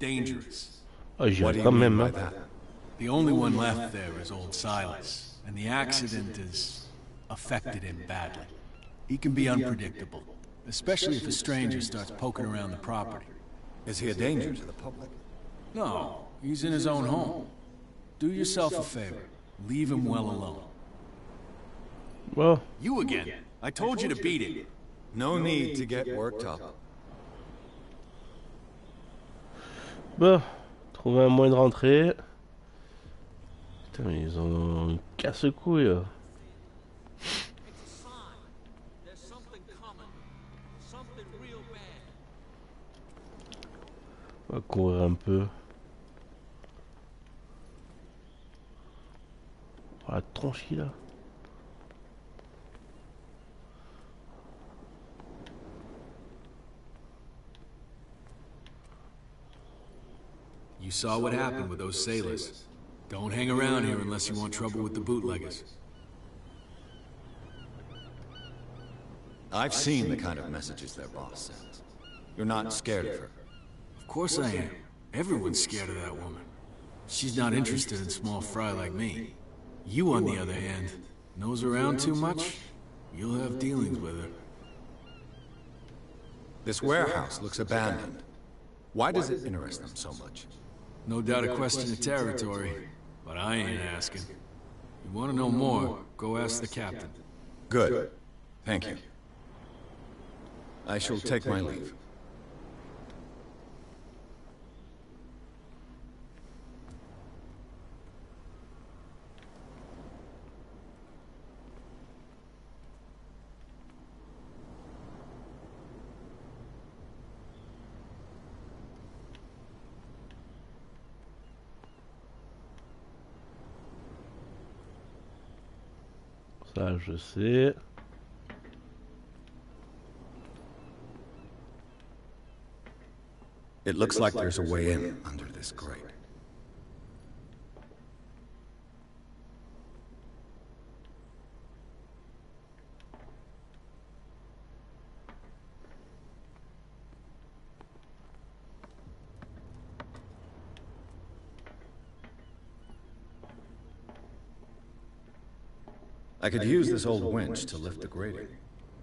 dangerous. What do you mean by that? The only one left there is old Silas, and the accident has affected him badly. He can be unpredictable, especially if a stranger starts poking around the property. Is he a danger to the public? No, he's in his own home. Do yourself a favor. Leave him well alone. Well. You again. I told you to beat it. No need to get worked up. Bon, trouver un moyen de rentrer. Putain, mais ils ont casse-couille. On va courir un peu. Oh, la tronche là. You saw what happened with those sailors. Don't hang around here unless you want trouble with the bootleggers. I've seen the kind of messages their boss sends. You're not scared of her. Of course I am. Everyone's scared of that woman. She's not interested in small fry like me. You, on the other hand, nose around too much, you'll have dealings with her. This warehouse looks abandoned. Why does it interest them so much? No doubt a question of territory, but I ain't asking. You want to know more, go ask the captain. Good. Thank you. I shall take my leave. Ça, je sais. It looks like there's a way in under this grate. I could use this old winch to lift the grating,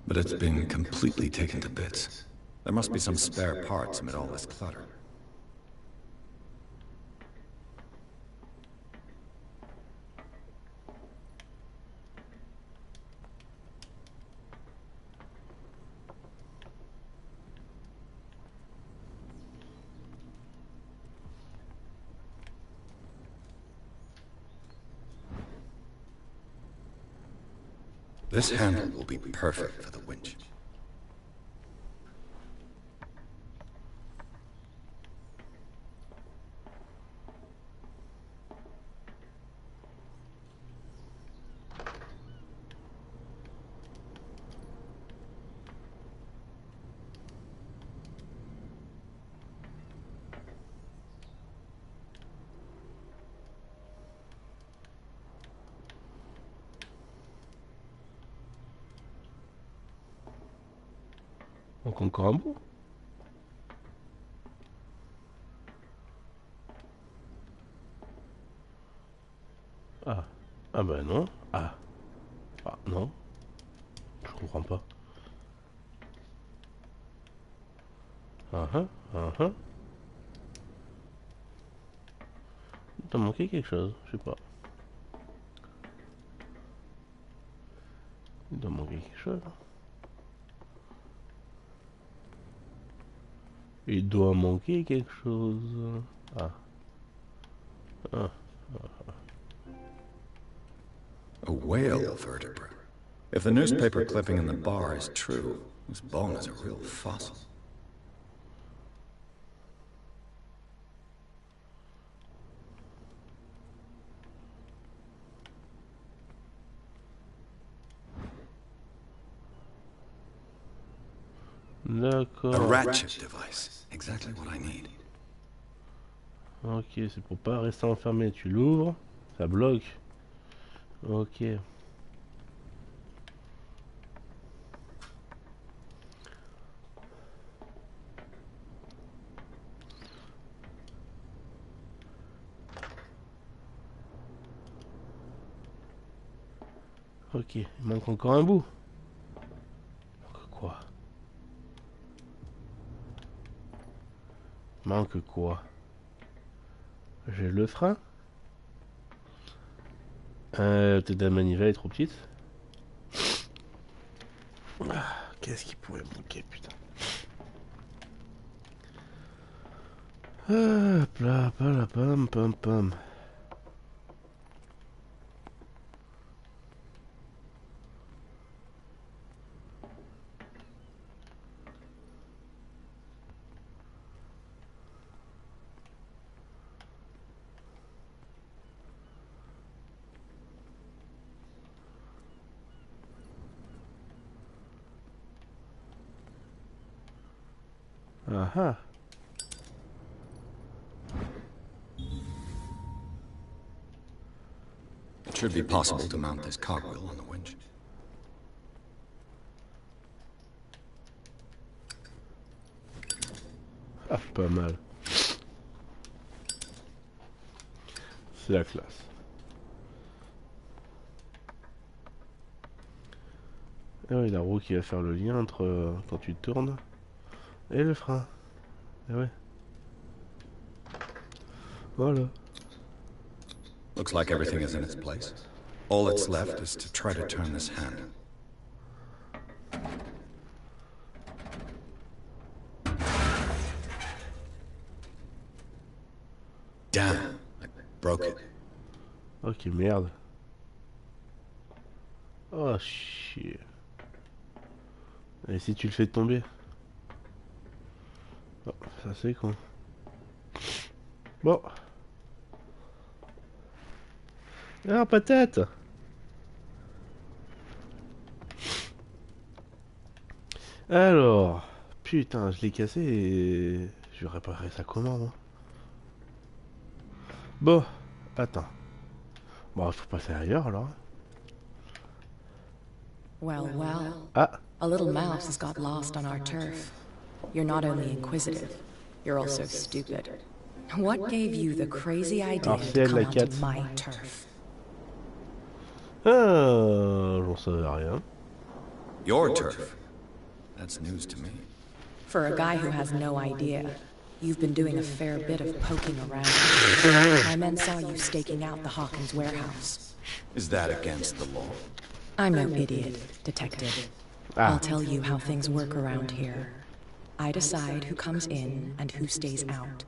but it's been completely taken to bits. There must be some spare parts amid all this clutter. This handle will be perfect for the winch. Donc encore un bout. Ah. Ah bah non. Ah. Ah non. Je comprends pas. Il t'a manqué quelque chose, je sais pas. Il doit manquer quelque chose. Il doit manquer quelque chose. Ah. Ah. A whale vertebra. If the newspaper clipping in the bar is true, this bone is a real fossil. D'accord. A ratchet device. Exactly what I need. Ok, c'est pour pas rester enfermé. Tu l'ouvres, ça bloque. Ok. Ok, il manque encore un bout. Manque quoi? Manque quoi? J'ai le frein. Peut-être la manivelle est trop petite. Ah, qu'est-ce qui pourrait manquer, putain? Hop là, pam pam pam. Ah ah. It should be possible to mount this cogwheel on the winch. Ah, pas mal. C'est la classe. Ah oui, la roue qui va faire le lien entre quand tu tournes et le frein. Ah ouais. Voilà. Looks like everything is in its place. All that's left is to try to turn this hand. Damn, I broke it. Ok, merde. Oh, chier. Et si tu le fais tomber? Oh, ça c'est con. Bon. Ah, patate! Alors, putain, je l'ai cassé et je vais réparer ça comment, moi? Bon, attends. Bon, faut passer ailleurs alors. Well, well. Ah. A little mouse has got lost on our turf. You're not only inquisitive, you're also stupid. What gave you the crazy idea to come onto my turf? Ah, j'en savais rien. Your turf? That's news to me. For a guy who has no idea, you've been doing a fair bit of poking around. My men saw you staking out the Hawkins warehouse. Is that against the law? I'm no idiot, detective. I'll tell you how things work around here. I decide who comes in and who stays out.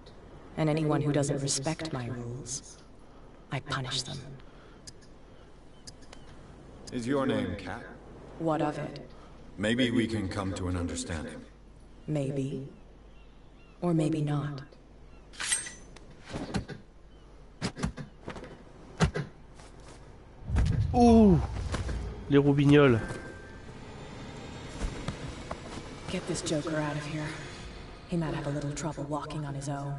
And anyone who doesn't respect my rules, I punish them. Is your name Cat? What of it? Maybe we can come to an understanding. Maybe. Or maybe not. Ouh, les roubignoles. Get this joker out of here. He might have a little trouble walking on his own.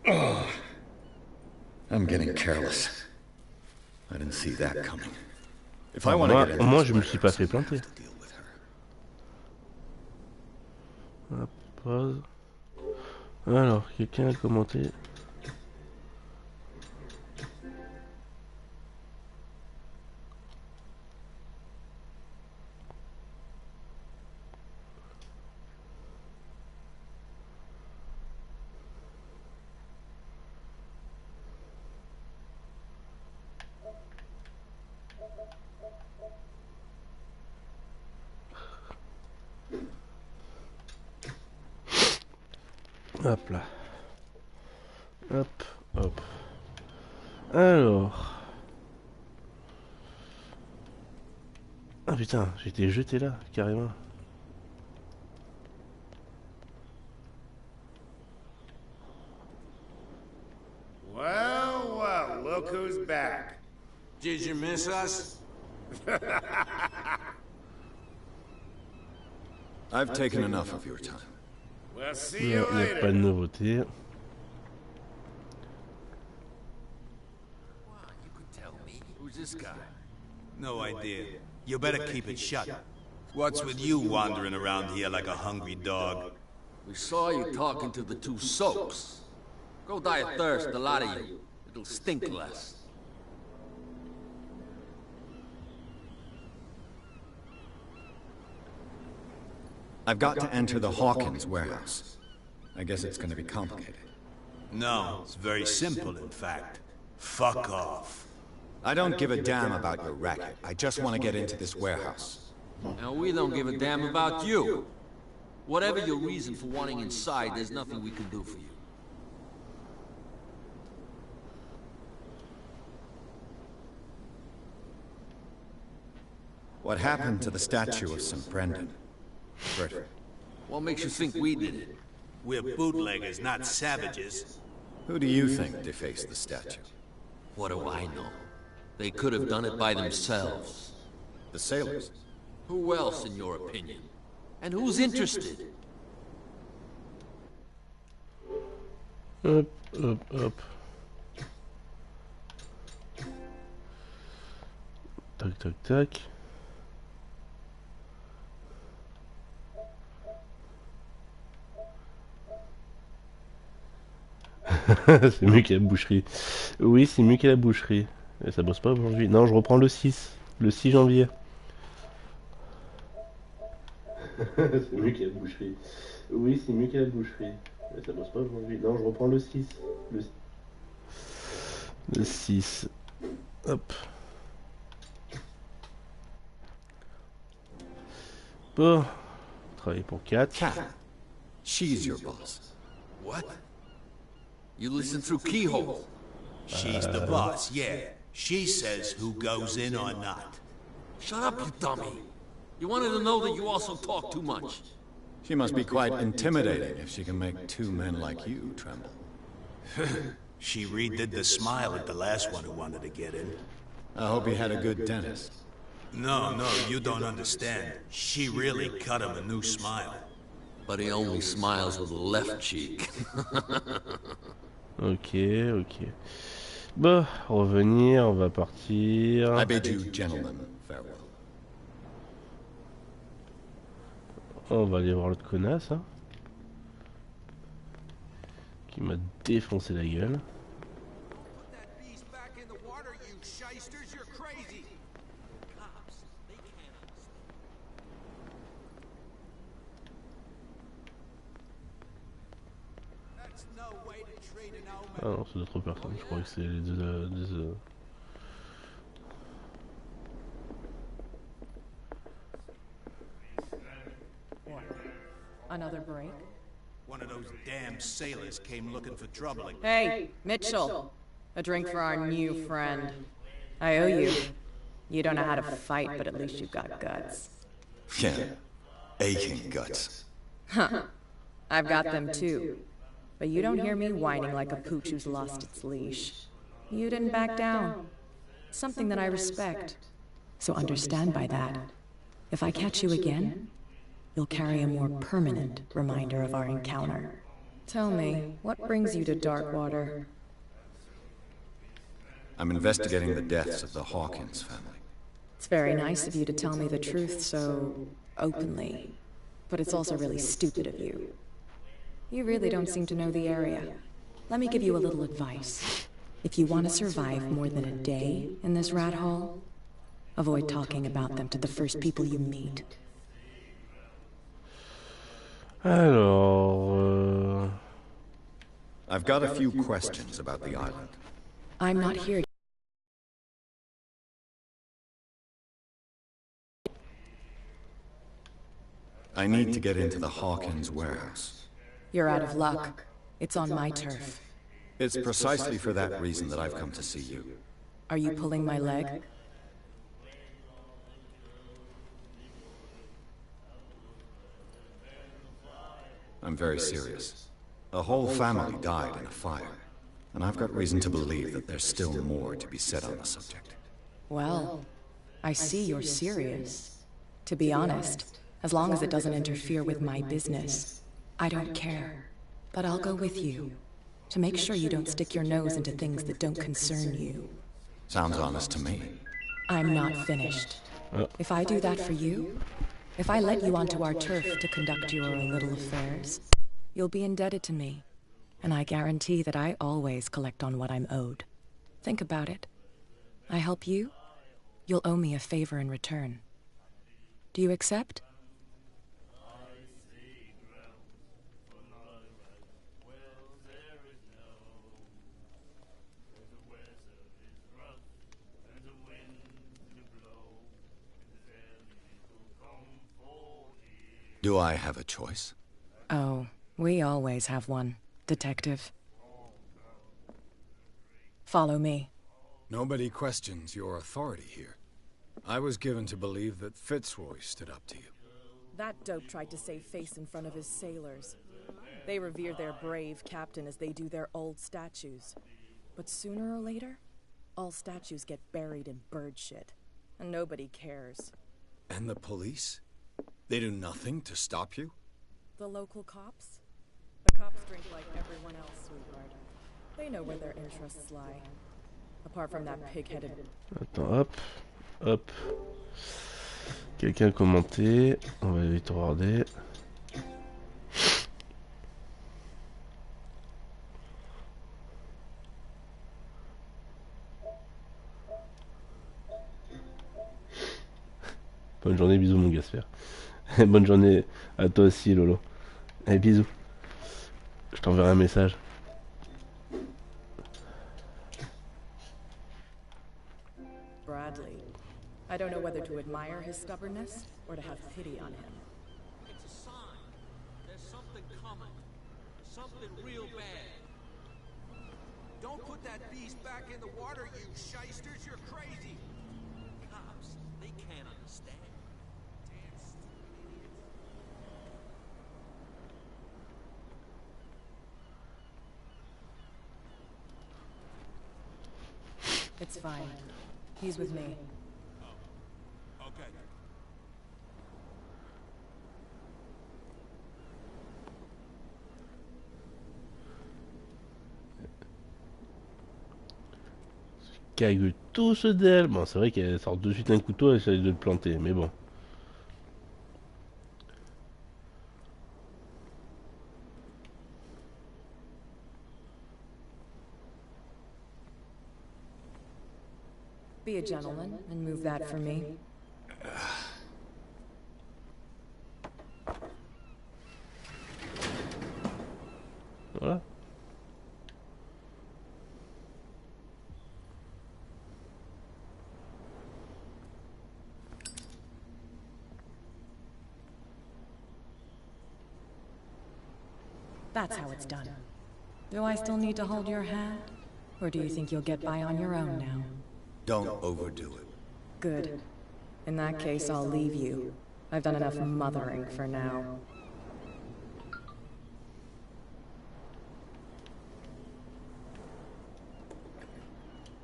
Oh, I'm getting careless. I didn't see that coming. If I want to get au moins, je me suis pas fait planter. Hop, pause. Alors, quelqu'un a commenté. Hop là. Hop, hop. Alors. Ah putain, j'ai été jeté là, carrément. Well, well, look who's back. Did you miss us? I've taken enough of your time. We'll see Il you n'y a pas de later. nouveauté. Who's this guy? No idea. You better keep it shut. What's with you wandering around here like a hungry dog? We saw you talking to the two soaks. Go die of thirst, the lot of you. It'll stink less. I've got to enter the Hawkins warehouse. I guess it's gonna be complicated. No, it's very simple, in fact. Fuck off. I don't give a damn about your racket. I just want to get into this warehouse. Now we don't give a damn about you. Whatever your reason for wanting inside, there's nothing we can do for you. What happened to the statue of St. Brendan? Brit. What makes you think we did it? We're bootleggers, not savages. Who do you think defaced the statue? What do I know? They could have done it by themselves. The sailors? Who else, in your opinion? And who's interested? Hop, hop, hop. Tac, tac, tac. C'est mieux qu'à la boucherie. Oui, c'est mieux qu'à la boucherie. Et ça bosse pas aujourd'hui. Non, je reprends le 6. Le 6 janvier. C'est mieux qu'à la boucherie. Oui, c'est mieux qu'à la boucherie. Et ça bosse pas aujourd'hui. Non, je reprends le 6. Le 6. Hop. Bon. Travailler pour 4. Cat. She's your boss. What? You listen through keyhole. She's the boss, yeah. She says who goes in or not. Shut up, you dummy. You wanted to know that you also talk too much. She must be quite intimidating if she can make two men like you tremble. She redid the smile at the last one who wanted to get in. I hope he had a good dentist. No, you don't understand. She really cut him a new smile. But he only smiles with the left cheek. Ok, ok. Bon, revenir, on va partir. I bid you, gentlemen, farewell. On va aller voir l'autre connasse, hein, qui m'a défoncé la gueule. Ah non, c'est d'autres personnes, je crois que c'est les deux... Another break? One of those damn sailors came looking for trouble again. Hey, Mitchell. A drink for our new friend. I owe you. You don't know how to fight, but at least you've got guts. Yeah, aching guts. Huh. I've got them too. But you don't hear me whining like a pooch who's lost its leash. You didn't back down. Something that I respect. So understand by that, if I catch you again, you'll carry a more permanent reminder of our encounter. Tell me, what brings you to Darkwater? I'm investigating the deaths of the Hawkins family. It's very nice of you to tell me the truth so openly, but it's also really stupid of you. You really don't seem to know the area. Let me give you a little advice. If you want to survive more than a day in this rat hole, avoid talking about them to the first people you meet. Alors... I've got a few questions about the island. I'm not here. I need to get into the Hawkins warehouse. You're out of luck. It's on my turf. It's precisely for that reason that I've come to see you. Are you pulling my leg? I'm very serious. A whole family died in a fire, and I've got reason to believe that there's still more to be said on the subject. Well, I see you're serious. To be honest, as long as it doesn't interfere with my business, I don't care. But I'll go with you, to make sure you don't stick your nose into things that don't concern you. Sounds honest to me. I'm not finished. If I do that for you, if I let you onto our turf to conduct your little affairs, you'll be indebted to me, and I guarantee that I always collect on what I'm owed. Think about it. I help you, you'll owe me a favor in return. Do you accept? Do I have a choice? Oh, we always have one, Detective. Follow me. Nobody questions your authority here. I was given to believe that Fitzroy stood up to you. That dope tried to save face in front of his sailors. They revere their brave captain as they do their old statues. But sooner or later, all statues get buried in bird shit, and nobody cares. And the police? They do nothing to stop you? The local cops? The cops drink like everyone else, sweetheart. They know where their interests lie. Apart from that pig-headed... Attends, hop, hop. Quelqu'un a commenté. On va vite regarder. Bonne journée, bisous mon Gasper. Bonne journée à toi aussi Lolo. Allez, bisous. Je t'enverrai un message. Bradley. I don't know whether to admire his stubbornness or to have pity on him. It's a sign. There's something coming. Something real bad. Don't put that beast back in the water, you shysters. You're crazy. Cops, they can't understand. It's fine. He's with me. Cague tous d'elle. Bon, c'est vrai qu'elle sort de suite un couteau et essaie de le planter, mais bon. Be a gentleman and move that for me. Voilà. That's how it's done. Do I still need to hold your hand? Or do you think you'll get by on your own now? Don't overdo it. Good. In that case, I'll leave you. I've done enough mothering for now.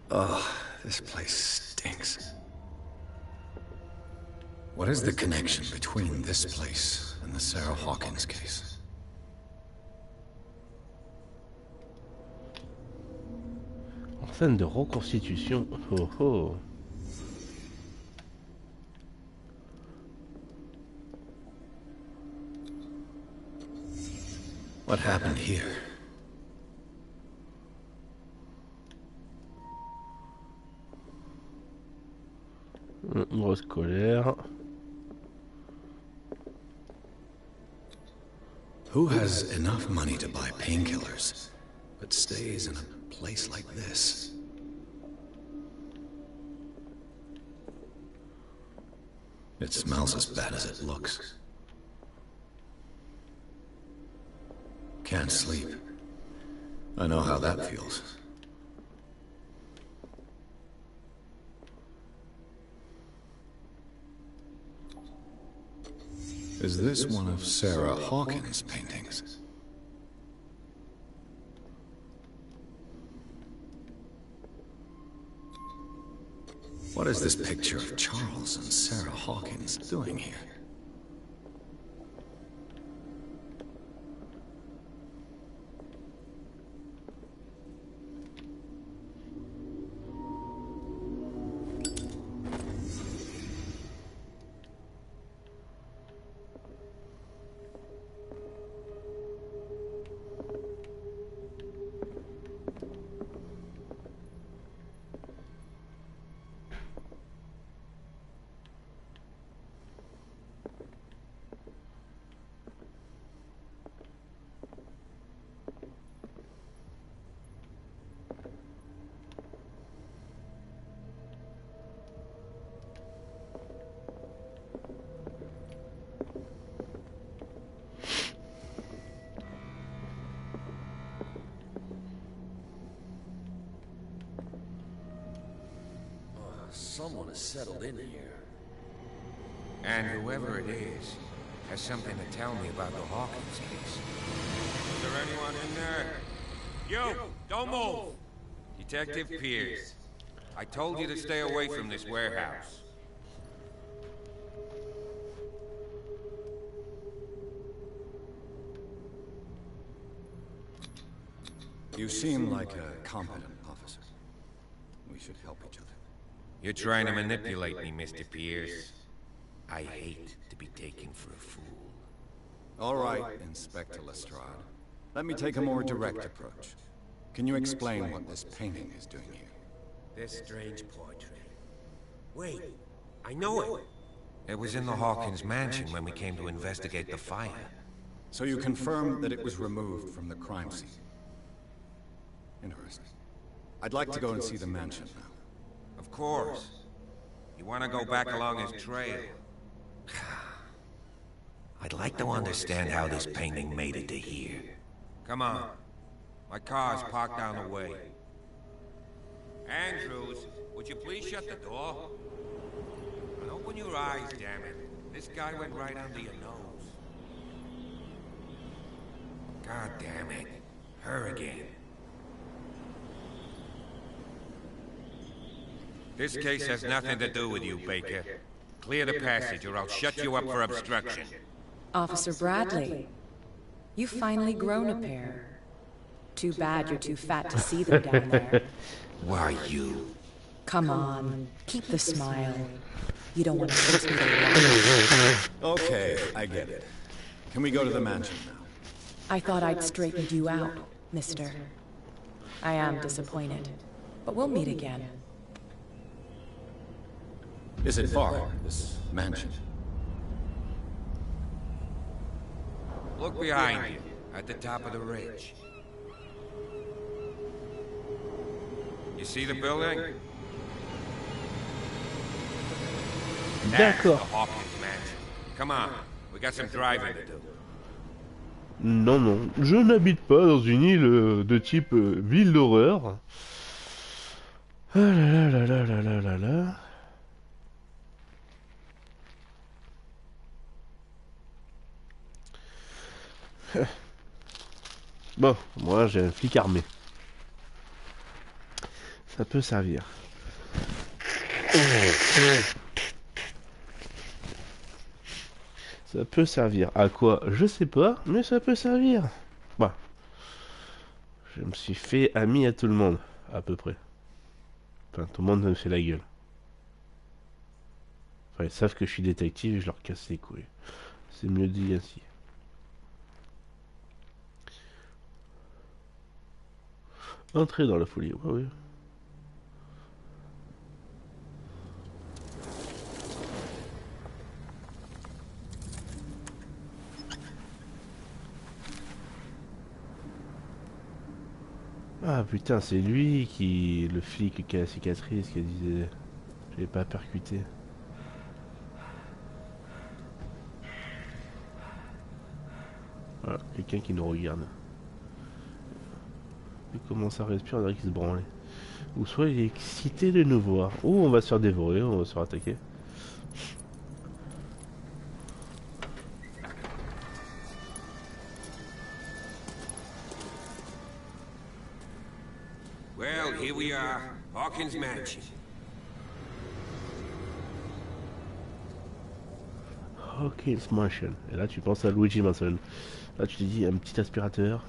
Oh, this place stinks. What is the connection between this place and the Sarah Hawkins case? En scène de reconstitution. Oh oh. What happened here? Grosse colère. Who has enough money to buy painkillers, but stays in a place like this? It smells as bad as it looks. Can't sleep. I know how that feels. Is this one of Sarah Hawkins' paintings? What is this picture of Charles and Sarah Hawkins doing here? Someone has settled in here. And whoever it is has something to tell me about the Hawkins case. Is there anyone in there? You! Don't move! Detective Pierce. I told you to stay away from this warehouse. You seem like a competent officer. We should help each other. You're trying to manipulate me, Mr. Pierce. I hate to be taken for a fool. All right, Inspector Lestrade. Let me take a more direct approach. Can you explain what this painting is doing here? This strange portrait. Wait, I know it. It was in the Hawkins mansion when we came to investigate the fire. So you confirm that it was removed from the crime scene? Interesting. I'd like to go and see the mansion now. Of course. You want to go back along his trail? I'd like to understand how this painting made it to here. Come on. My car's parked down the way. Andrews, would you please shut the door? And open your eyes, damn it. This guy went right under your nose. God damn it. Her again. This case has nothing to do with you, Baker. Clear the passage or I'll shut you up for obstruction. Officer Bradley, you've finally grown a pair. Too bad you're too fat to see them down there. Why you? Come on, keep the smile. You don't want to force me to lie. Okay, I get it. Can we go to the mansion now? I thought I'd straightened you out, mister. I am disappointed, but we'll meet again. Is it far, this mansion? Look behind you, at the top of the ridge. You see the building? That's the Hawkins mansion. Come on, we got some driving to do. Non, non, je n'habite pas dans une île de type ville d'horreur. Ah là là là là là là là. Bon, moi j'ai un flic armé. Ça peut servir. Ça peut servir à quoi? Je sais pas, mais ça peut servir. Bah. Je me suis fait ami à tout le monde, à peu près. Enfin, tout le monde me fait la gueule. Enfin, ils savent que je suis détective et je leur casse les couilles. C'est mieux dit ainsi. Entrer dans la folie, ouais, oui. Ah putain, c'est lui qui... le flic qui a la cicatrice qui disait... Je l'ai pas percuté. Voilà, quelqu'un qui nous regarde. Il commence à respirer, on dirait qu'il se branlait. Ou soit il est excité de nous voir. Ou on va se faire dévorer, on va se faire attaquer. Well, here we are, Hawkins Mansion. Hawkins Mansion. Et là tu penses à Luigi Mansion. Là tu te dis un petit aspirateur.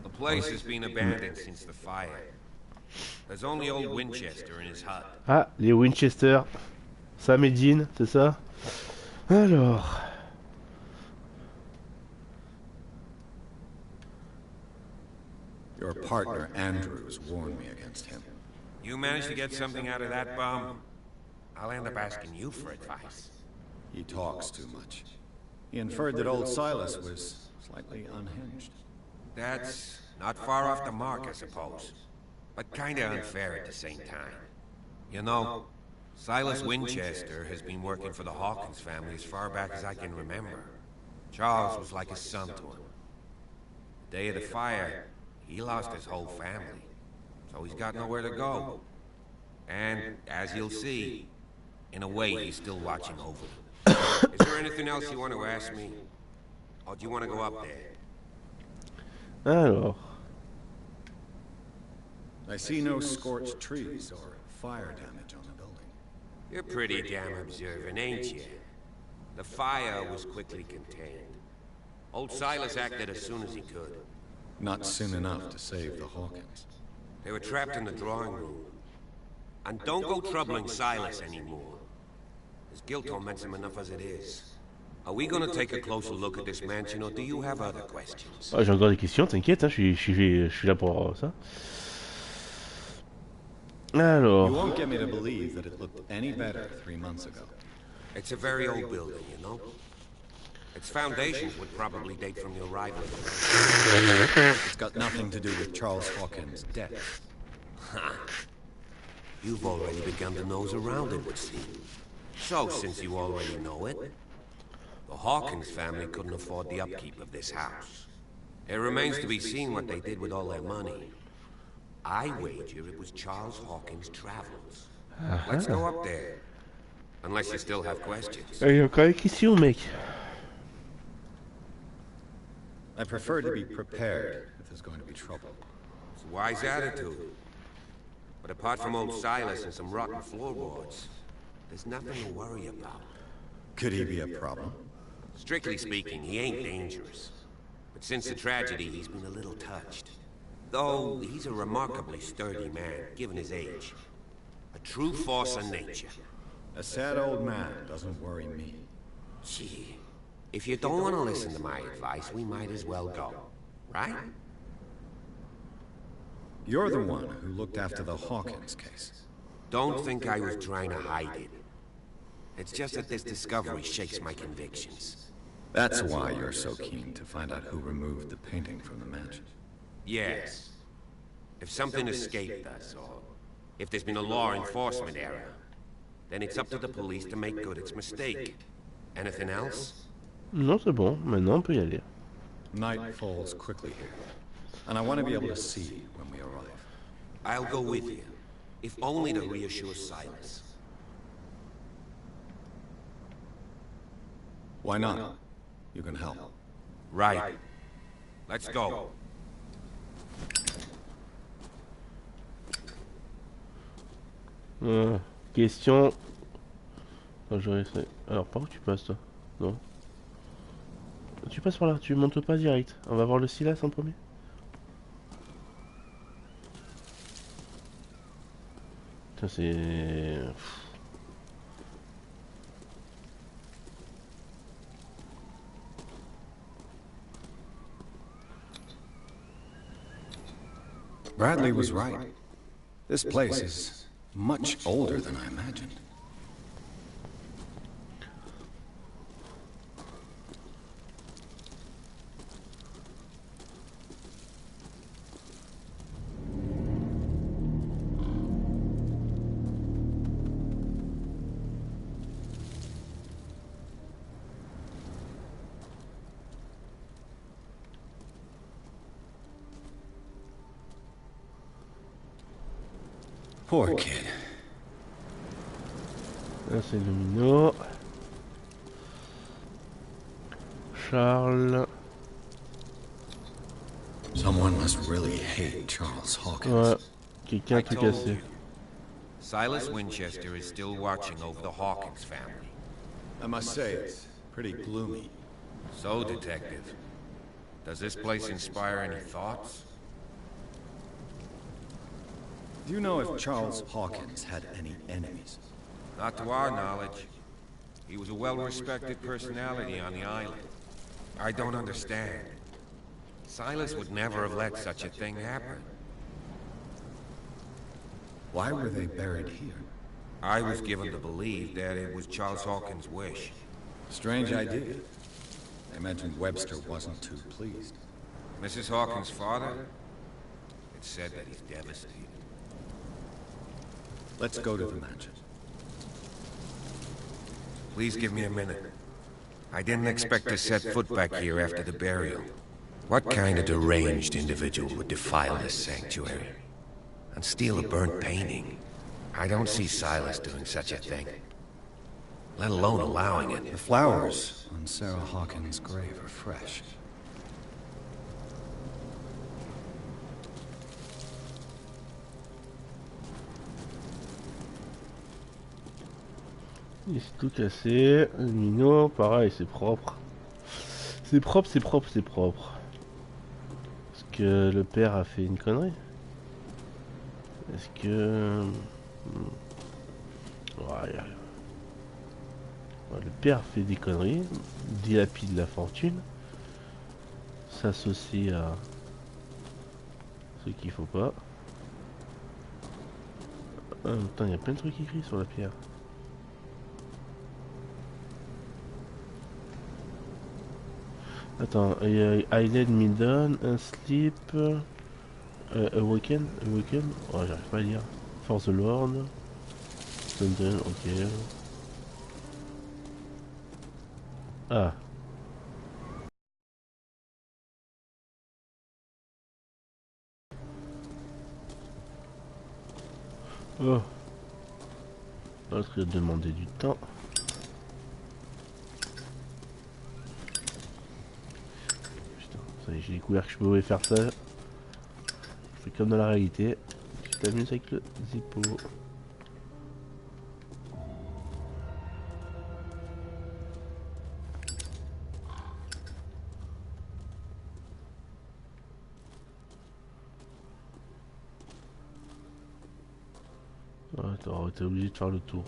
The place has been abandoned since the fire. There's only old Winchester in his hut. Ah, les Winchester. Sam et Dean, c'est ça? Alors... Your partner, Andrews, warned me against him. You managed to get something out of that bum? I'll end up asking you for advice. He talks too much. He inferred that old Silas was slightly unhinged. That's not far off the mark, I suppose. But kinda unfair at the same time. You know, Silas Winchester has been working for the Hawkins family as far back as I can remember. Charles was like a son to him. The day of the fire, he lost his whole family, so he's got nowhere to go. And, as you'll see, in a way, he's still watching over them. Is there anything else you want to ask me? Or do you want to go up there? Alors... I see no scorched trees or fire damage on the building. You're pretty damn observant, ain't you? The fire was quickly contained. Old Silas acted as soon as he could. Not soon enough to save the Hawkins. They were trapped in the drawing room. And don't go troubling Silas anymore. His guilt torments him enough as it is. Are we gonna take a closer look at this mansion, or do you have other questions? Ah, j'ai encore des questions, t'inquiète, hein, je suis là pour ça. Alors... You won't get me to believe that it looked any better 3 months ago. It's a very old building, you know? Its foundations would probably date from the arrival of the... It's got nothing to do with Charles Hawkins' death. Ha! You've already begun to nose around it, would seem. So, since you already know it, the Hawkins family couldn't afford the upkeep of this house. It remains to be seen what they did with all their money. I wager it was Charles Hawkins' travels. Let's go up there. Unless you still have questions. Il y a encore des questions, mec. I prefer to be prepared if there's going to be trouble. It's a wise attitude. But apart from old Silas and some rotten floorboards, there's nothing to worry about. Could he be a problem? Strictly speaking, he ain't dangerous. But since the tragedy, he's been a little touched. Though, he's a remarkably sturdy man, given his age. A true force of nature. A sad old man doesn't worry me. Gee, if you don't want to listen to my advice, we might as well go. Right? You're the one who looked after the Hawkins case. Don't think I was trying to hide it. It's just that this discovery shakes my convictions. That's why you're so keen to find out who removed the painting from the mansion. Yes. If something escaped us, or if there's been a law enforcement error, then it's up to the police to make good its mistake. Anything else? Non, c'est bon. Maintenant, on peut y aller. Night falls quickly here, and I want to be able to see when we arrive. I'll go with you, if only to reassure Silas. Why not? You can help. Right. Let's go. Question. Alors, par où tu passes, toi? Non. Tu passes par là, tu montes pas direct. On va voir le Silas en premier. Putain, c'est... Bradley was right. This place is much older than I imagined. Poor kid. Là, c'est Domino. Charles. Someone must really hate Charles Hawkins. Ouais. Quelqu'un a tout cassé. Silas Winchester is still watching over the Hawkins family. I must say, it's pretty gloomy. So, Detective, does this place inspire any thoughts? Do you know if Charles Hawkins had any enemies? Not to our knowledge. He was a well-respected personality on the island. I don't understand. Silas would never have let such a thing happen. Why were they buried here? I was given to believe that it was Charles Hawkins' wish. Strange idea. I imagine Webster wasn't too pleased. Mrs. Hawkins' father? It's said that he's devastated. Let's go to the mansion. Please give me a minute. I didn't expect to set foot back here after the burial. What kind of deranged individual would defile this sanctuary? And steal a burnt painting? I don't see Silas doing such a thing. Let alone allowing it. The flowers on Sarah Hawkins' grave are fresh. Il s'est tout cassé. Le Mino, pareil, c'est propre. C'est propre, c'est propre, c'est propre. Est-ce que le père a fait une connerie? Est-ce que... Ouais, le père fait des conneries, dilapide la fortune, s'associe à ce qu'il faut pas. Ah, putain, il y a plein de trucs écrits sur la pierre. Attends, I laid me down and sleep. Awaken? Oh, j'arrive pas à lire. For the Lord. Thunder, ok. Ah. Oh. L'autre il a demandé du temps. J'ai découvert que je pouvais faire ça. Je fais comme dans la réalité. Tu t'amuses avec le Zippo. t'es obligé de faire le tour.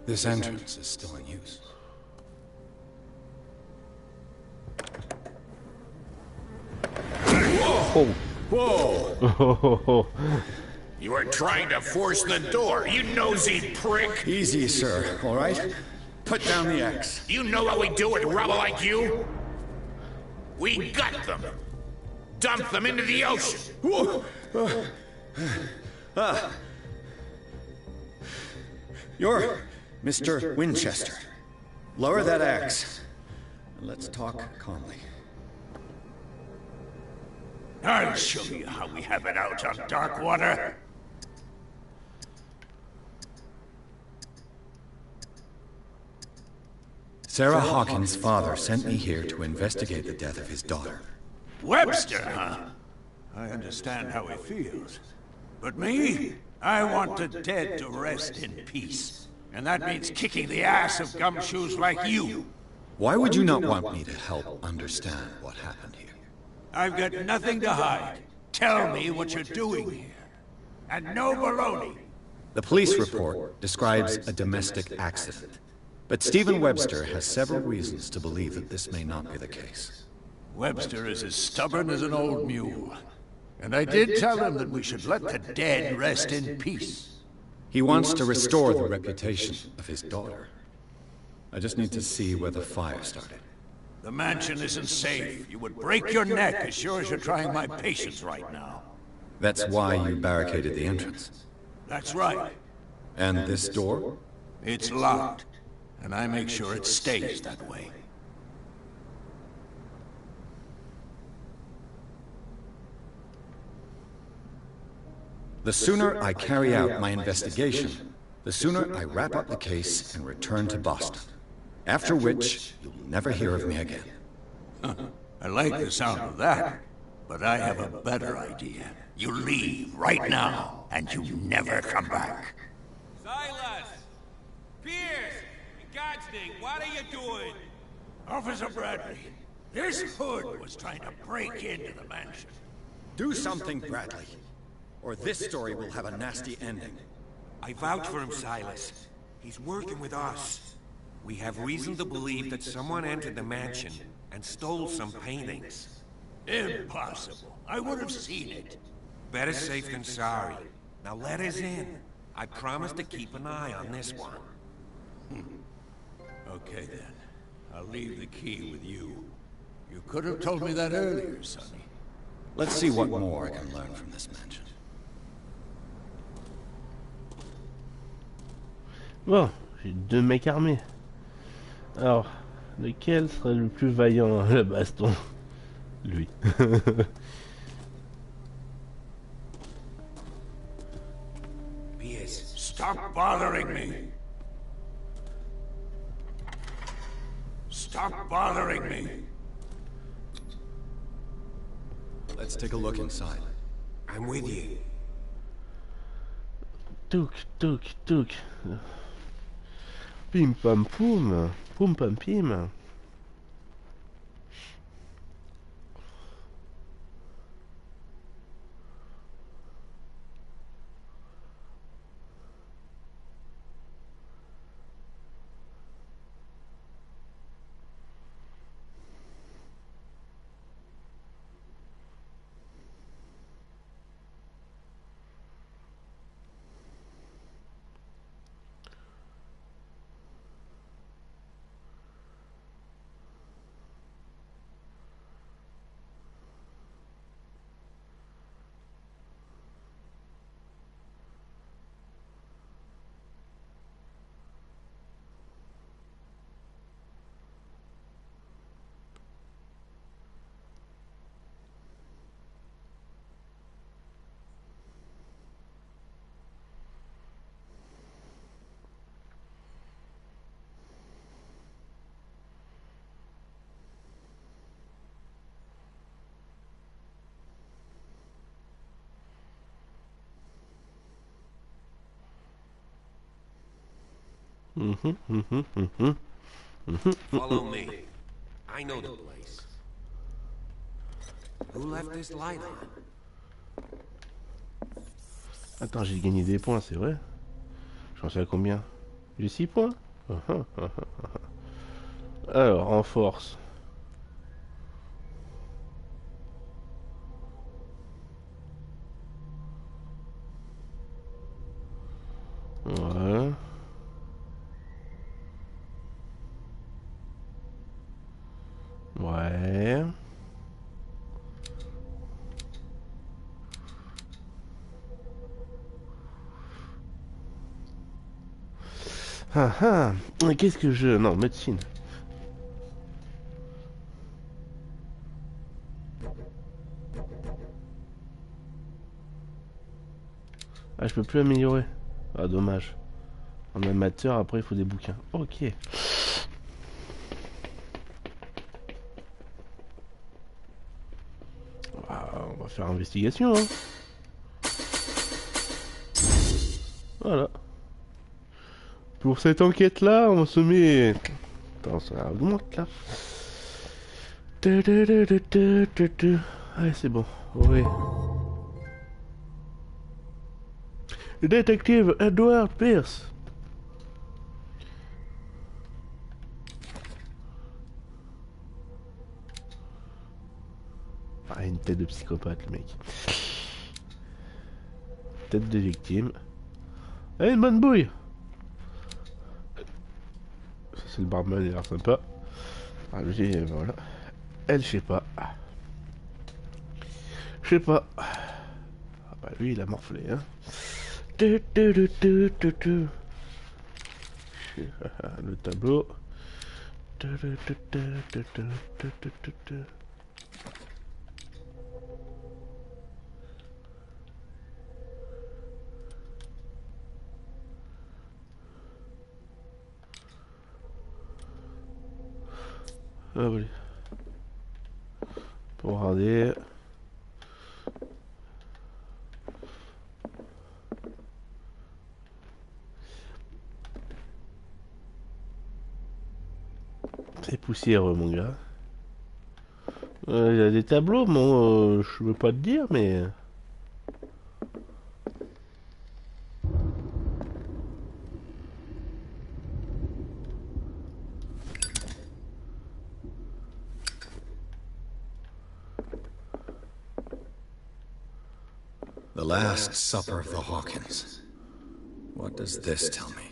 This entrance is still in use. Oh. Whoa! You were trying to force the door, you nosy prick! Easy, sir, all right? Put down the axe. You know what we do with rubble like you? We gut them! Dump them into the ocean! You're Mr. Winchester. Lower that axe. And let's talk calmly. I'll show you how we have it out on Darkwater. Sarah Hawkins' father sent me here to investigate the death of his daughter. Webster, huh? I understand how he feels. But me? I want the dead to rest in peace. And that means kicking the ass of gumshoes like you. Why would you not want me to help understand what happened here? I've got nothing to hide. Tell me what you're doing here. And no baloney. The police report describes a domestic accident. But Stephen Webster has several reasons to believe that this may not be the case. Webster is as stubborn as an old mule. And I did tell him that we should let the dead rest in peace. He wants to restore the reputation of his daughter. I just need to see where the fire started. The mansion isn't safe. You would break your neck as sure as you're trying my patience right now. That's why you barricaded the entrance. That's right. And this door? It's locked. And I make sure it stays that way. The sooner I carry out my investigation, the sooner I wrap up the case and return to Boston. After which, you'll never hear of me again. I like the sound of that, but I have a better idea. You leave right now, and you never come back. Silas! Pierce! In God's name, what are you doing? Officer Bradley, this hood was trying to break into the mansion. Do something, Bradley, or this story will have a nasty ending. I vouch for him, Silas. He's working with us. We have reason to believe that someone entered the mansion and stole some paintings. Impossible. I would have seen it. Better safe than sorry. Now let us in. I promise to keep an eye on this one. Okay then. I'll leave the key with you. You could have told me that earlier, Sonny. Let's see what more I can learn from this mansion. Bon, j'ai 2 mecs armés. Alors, lequel serait le plus vaillant à la baston? Lui. Pierce, stop bothering me! Stop bothering me! Let's take a look inside. I'm with you. Touk, touk, touk. Pim pam poum. Poum pam pim. Follow me. I know the place. Who left this light on? Attends, j'ai gagné des points, c'est vrai? J'en sais à combien? J'ai 6 points? Alors, en force. Ouais. Ouais. Ah ah. Qu'est-ce que je... Non, médecine. Ah, je peux plus améliorer. Ah, dommage. En amateur, après, il faut des bouquins. Ok. Ah, on va faire investigation, hein. Voilà. Pour cette enquête-là, on se met... Attends, ça augmente, là. Allez, c'est bon. Oui. Le détective Edward Pierce. Ah, une tête de psychopathe, le mec. Tête de victime. Eh, une bonne bouille. Ça, c'est le barman, il a l'air sympa. Ah, lui, voilà. Elle, je sais pas. Je sais pas. Ah, bah, lui, il a morflé, hein. Le tableau. Ah oui. Pour regarder. C'est poussiéreux, mon gars. Il y a des tableaux, bon, je veux pas te dire, mais... The Last Supper of the Hawkins. What does this tell me?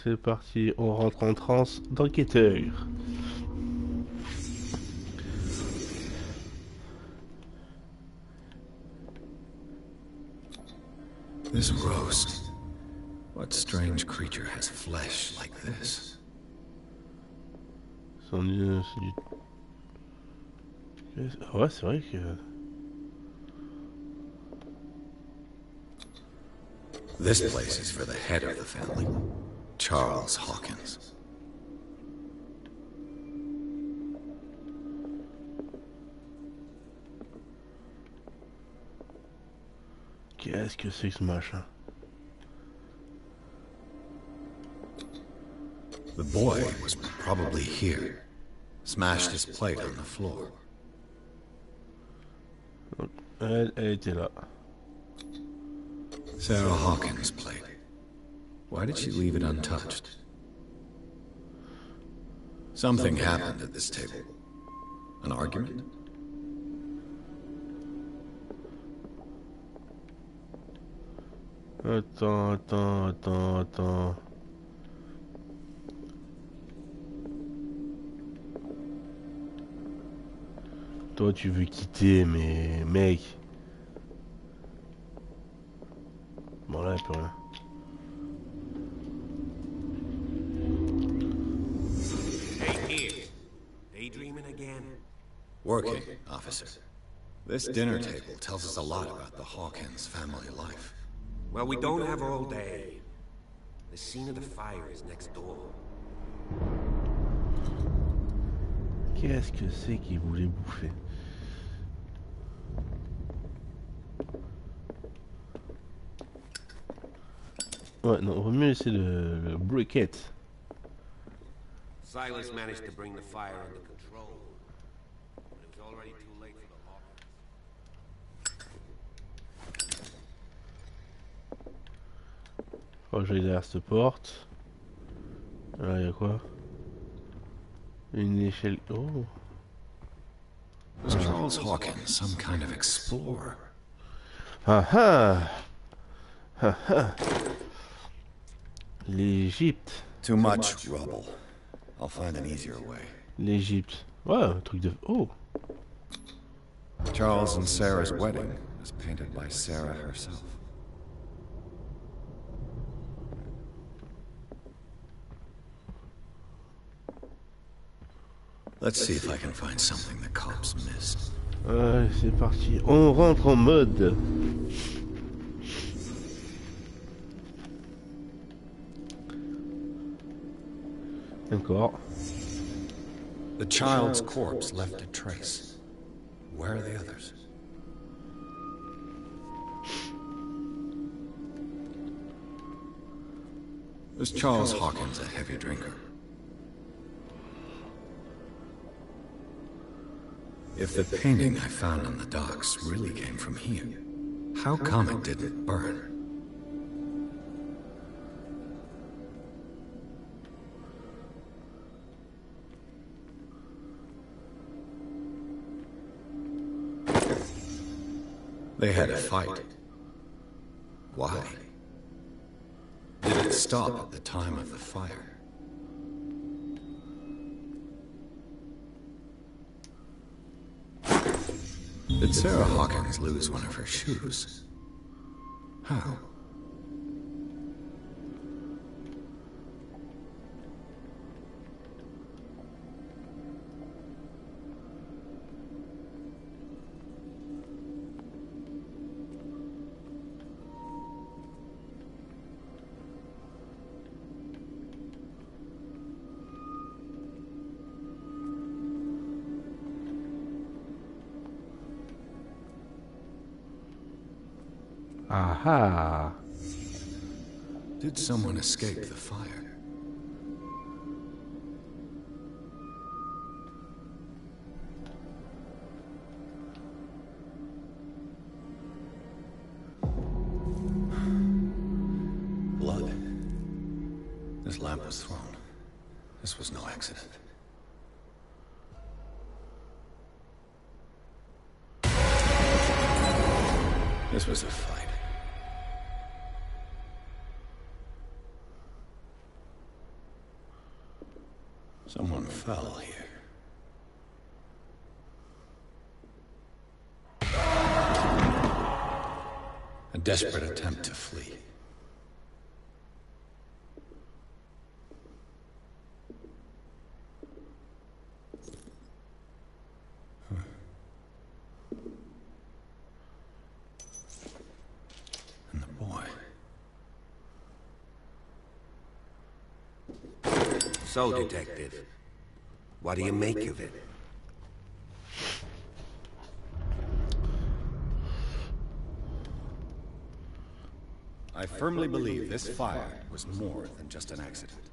C'est parti, on rentre en transe d'enquêteur. This roast. What strange creature has flesh like this? C'est du... Ouais, c'est vrai que... This place is for the head of the family, Charles Hawkins. Qu'est-ce que c'est que ce machin? The boy was probably here. Smashed his plate on the floor. Elle était là. Sarah Hawkins' plate. Why did she leave it untouched? Something happened at this table. An argument? Attends. Toi, tu veux quitter, mais mec. Bon, là, il peut rien. Hey, kid. Daydreaming again? Working, officer. This dinner table tells us a lot about the Hawkins family life. Well, we don't have all day. The scene of the fire is next door. Qu'est-ce que c'est qu'il voulait bouffer? Ouais, non, vaut mieux laisser le briquette. Silas managed to bring the fire under control, but it was already too late for the Hawkins. Oh, j'allais derrière cette porte. Là, il y a quoi? Une échelle. Oh. Was Charles Hawkins some kind of explorer? Ah ah! Ah ah! L'Égypte. Too much rubble. I'll find an easier way. L'Égypte. Ouais, un truc de. Oh! Charles and Sarah's wedding was painted by Sarah herself. Let's see if I can find something the cops missed. Ouais, c'est parti. On rentre en mode. Encore. The child's corpse left a trace. Where are the others? Was Charles Hawkins a heavy drinker? If the painting I found on the docks really came from here, how come it didn't burn? They had a fight. Why? Did it stop at the time of the fire? Did Sarah Hawkins lose one of her shoes? How? Aha! Did someone escape the fire? Blood. This lamp was thrown. This was no accident. This was a fight. Someone fell here. A desperate attempt to flee. And the boy. So, Detective, what do you make of it? I firmly believe this fire was more than just an accident.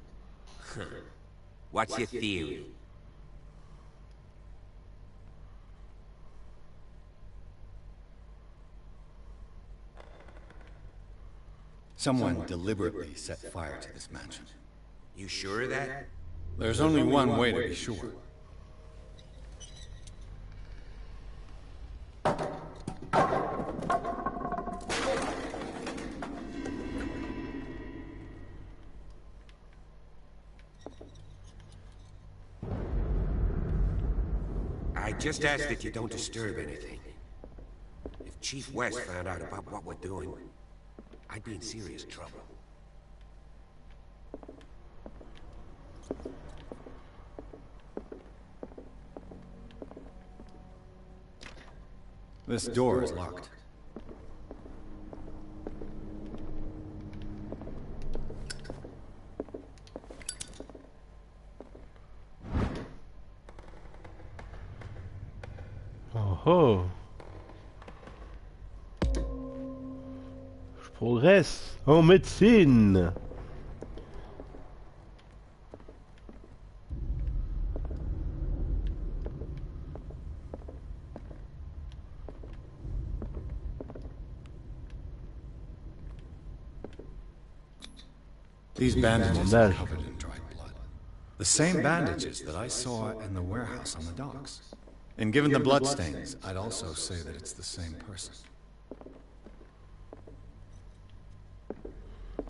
What's your theory? Someone deliberately set fire to this mansion. You sure of that? There's only one way to be sure. I just ask that you don't disturb anything. If Chief West found out about what we're doing, I'd be in serious trouble. This door is locked. Oh oh. Je progresse en médecine. These bandages are covered in dried blood. The same bandages that I saw in the warehouse on the docks. And given the bloodstains, I'd also say that it's the same person.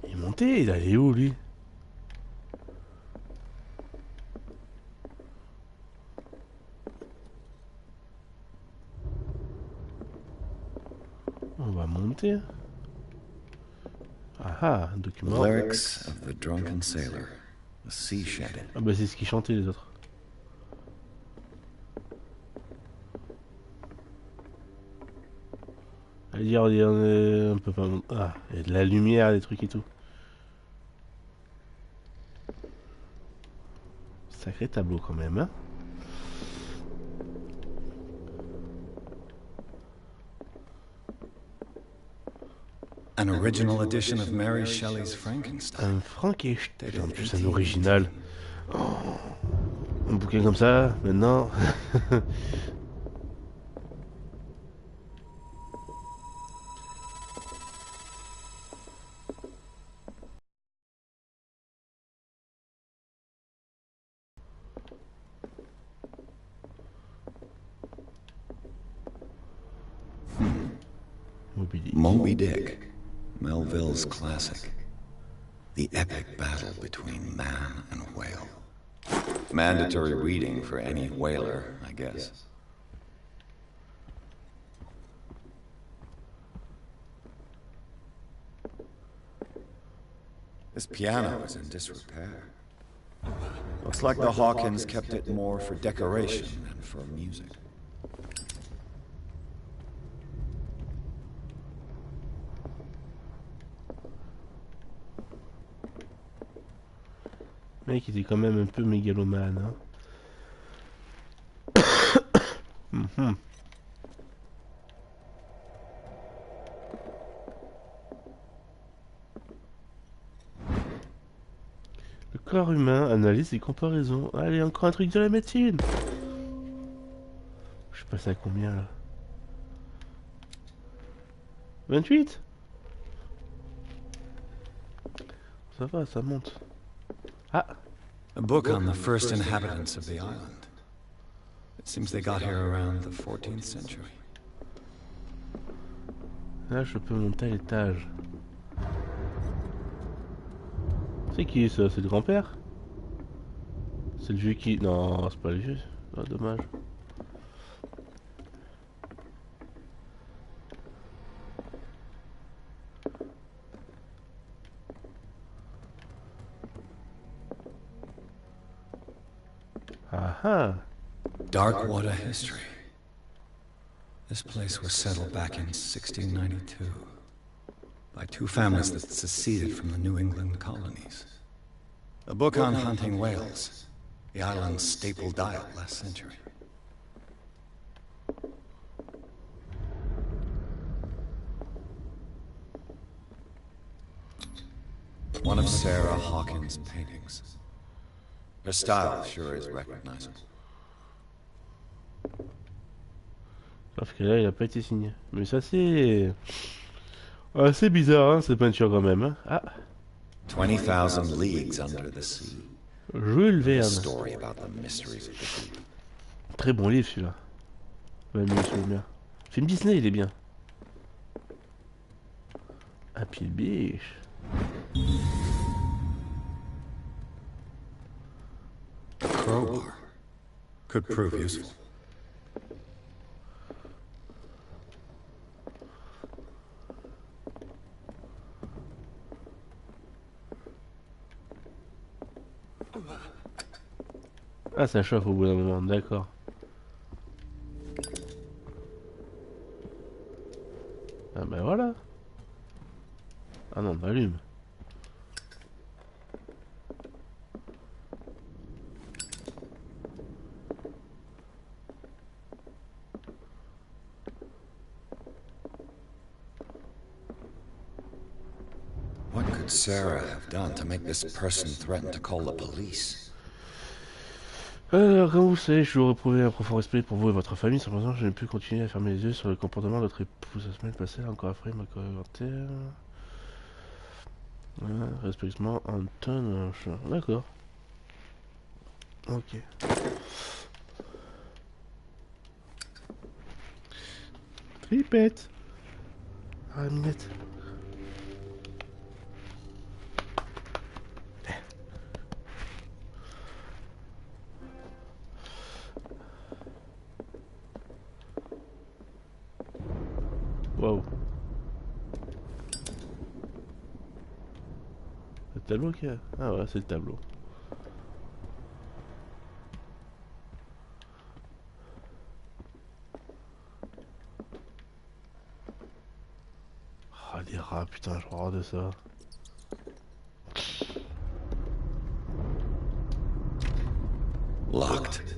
Il est monté, il est allé où lui? On va monter. Ah, un document. The lyrics of the drunken sailor, the sea shedded. Ah bah c'est ce qu'ils chantaient les autres. Il y a un peu pas. Ah, il y a de la lumière, des trucs et tout. Sacré tableau quand même, hein. An original edition of Mary Shelley's Frankenstein. Un Frankenstein, en plus un original. Oh, un bouquin comme ça, maintenant. Moby Dick, Melville's classic. The epic battle between man and whale. Mandatory reading for any whaler, I guess. This piano is in disrepair. Looks like the Hawkins kept it more for decoration than for music. Le mec était quand même un peu mégalomane, hein. Le corps humain, analyse et comparaison. Allez, encore un truc de la médecine. Je suis passé à combien là? 28. Ça va, ça monte. Ah. A book on the first inhabitants of the island. It seems they got here around the 14th century. Là, je peux monter à l'étage. C'est qui ça? C'est le grand-père? C'est le vieux qui... Non, c'est pas le vieux. Oh, dommage. Aha! Darkwater history. This place was settled back in 1692 by two families that seceded from the New England colonies. A book on hunting whales, the island's staple diet last century. One of Sarah Hawkins' paintings. Her style sure is recognizable. Sauf que là, il a pas été signé. Mais ça, c'est... assez bizarre, hein, cette peinture quand même. Hein. Ah. 20,000 leagues under the sea. Jules Verne. Story about the mysteries of the deep. Très bon livre celui-là. Ouais, mieux celui-là. Film Disney, il est bien. Happy Beach. A crowbar could prove useful. Ah, ça chauffe au bout d'un moment, d'accord. Ah ben voilà. Ah non, on allume. could Sarah have done to make this person threaten to call the police? Alors, comme vous le savez, je vous éprouver un profond respect pour vous et votre famille. Cependant, je n'ai pu continuer à fermer les yeux sur le comportement de votre épouse la semaine passée, encore après ma commentaire. Voilà, respectivement, Anton. D'accord. Ok. Tripette. Ah, minette. Waouh. Le tableau qu'il y a. Ah ouais, c'est le tableau. Ah, les rats, putain, je horreur de ça. Locked.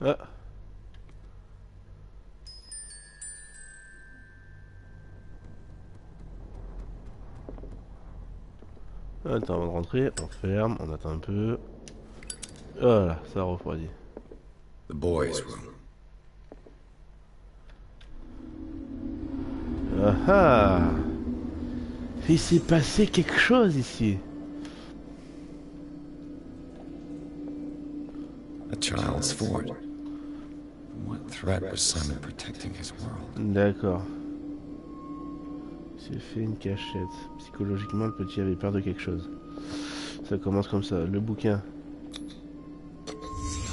Ah. Attends, avant de rentrer, on ferme, on attend un peu. Voilà, ça refroidit. The boys' room. Ah ah. Il s'est passé quelque chose ici. A child's fort. What threat was Simon protecting his world? D'accord. Il s'est fait une cachette. Psychologiquement, le petit avait peur de quelque chose. Ça commence comme ça. Le bouquin.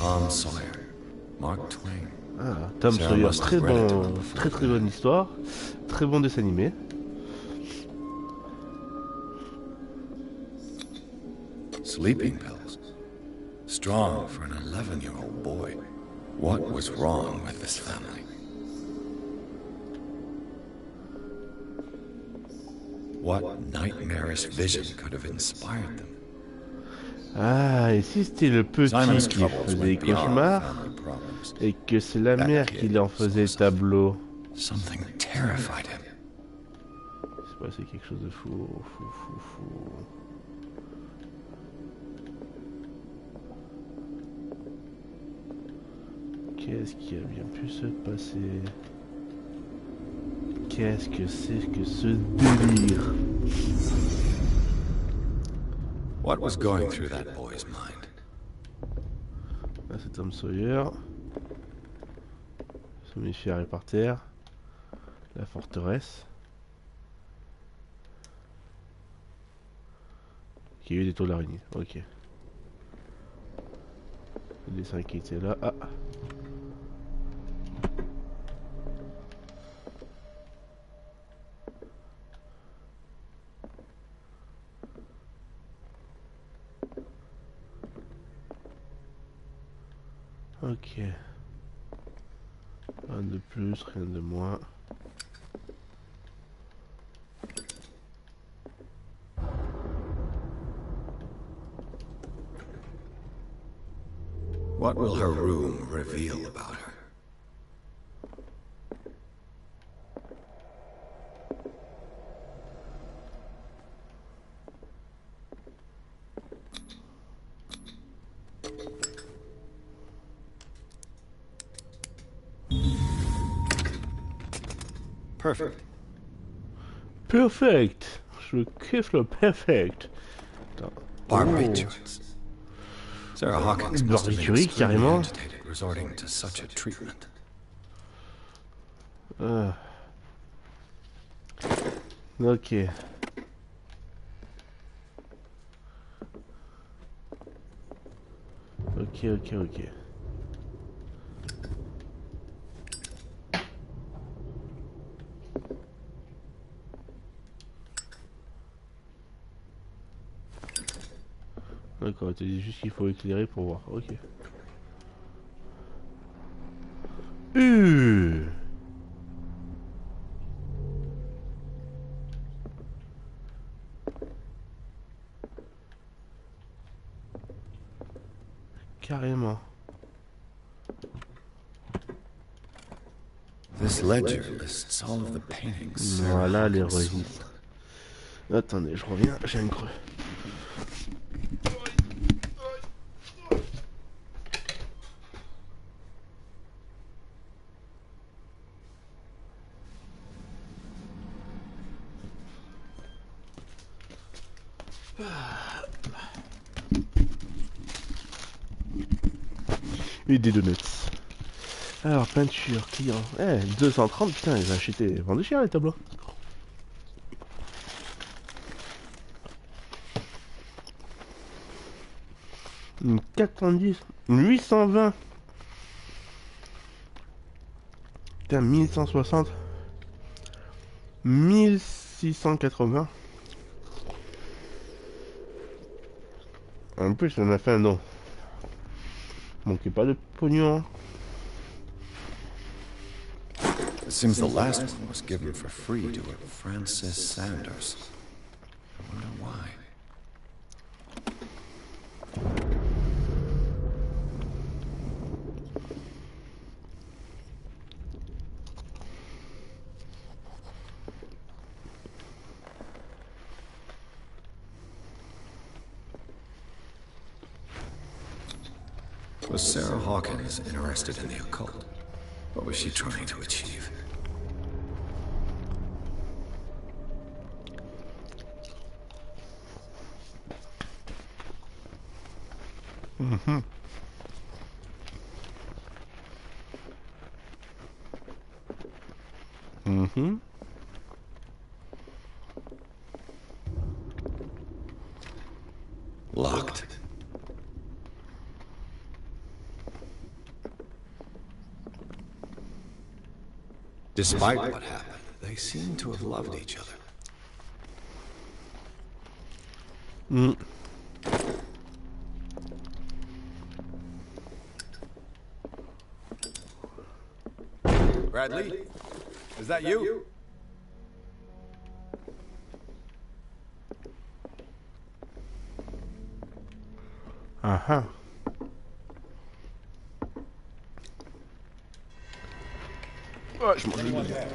Tom Sawyer. Mark Twain. Ah, Tom Sawyer. Très bon, très bonne histoire. Très bon dessin animé. Sleeping pills. Strong for an 11-year-old boy. What was wrong with this family? What nightmarish vision could have inspired them? Ah, et si c'était le petit qui faisait des cauchemars et que c'est la mère qui en faisait tableau. Something terrified him. C'est passé quelque chose de fou. Qu'est-ce qui a bien pu se passer? Qu'est-ce que c'est que ce délire? What was going through that boy's mind? Là c'est Tom Sawyer. Somnifère est par terre. La forteresse. Qui a eu des taux d'araignée. Ok. Le dessin qui était là. Ah. Ok. Rien de plus, rien de moins. What will her room reveal about her? Perfect. Perfect. Je kiffe le perfect. Barbiturates. Sarah Hawkins must have been extremely agitated resorting to such a treatment. Ok. Ok. D'accord, tu dis juste qu'il faut éclairer pour voir. Ok. Carrément. This ledger lists all of the paintings. Voilà les registres. Attendez, je reviens, j'ai un creux. Et des donuts. Alors, peinture, client. 230, putain, ils ont acheté. Vendu cher les tableaux. Une 90, 820. Putain, 1160. 1680. En plus, on a fait un don. Manquez pas de pognon. It seems the last one was given for free to a Francis Sanders. I wonder why. Was Sarah Hawkins interested in the occult? What was she trying to achieve? Mm-hmm. Mm-hmm. Locked. Despite what happened, they seem to have loved each other. Bradley? Is that you? Uh-huh. Oh, je m'en vais.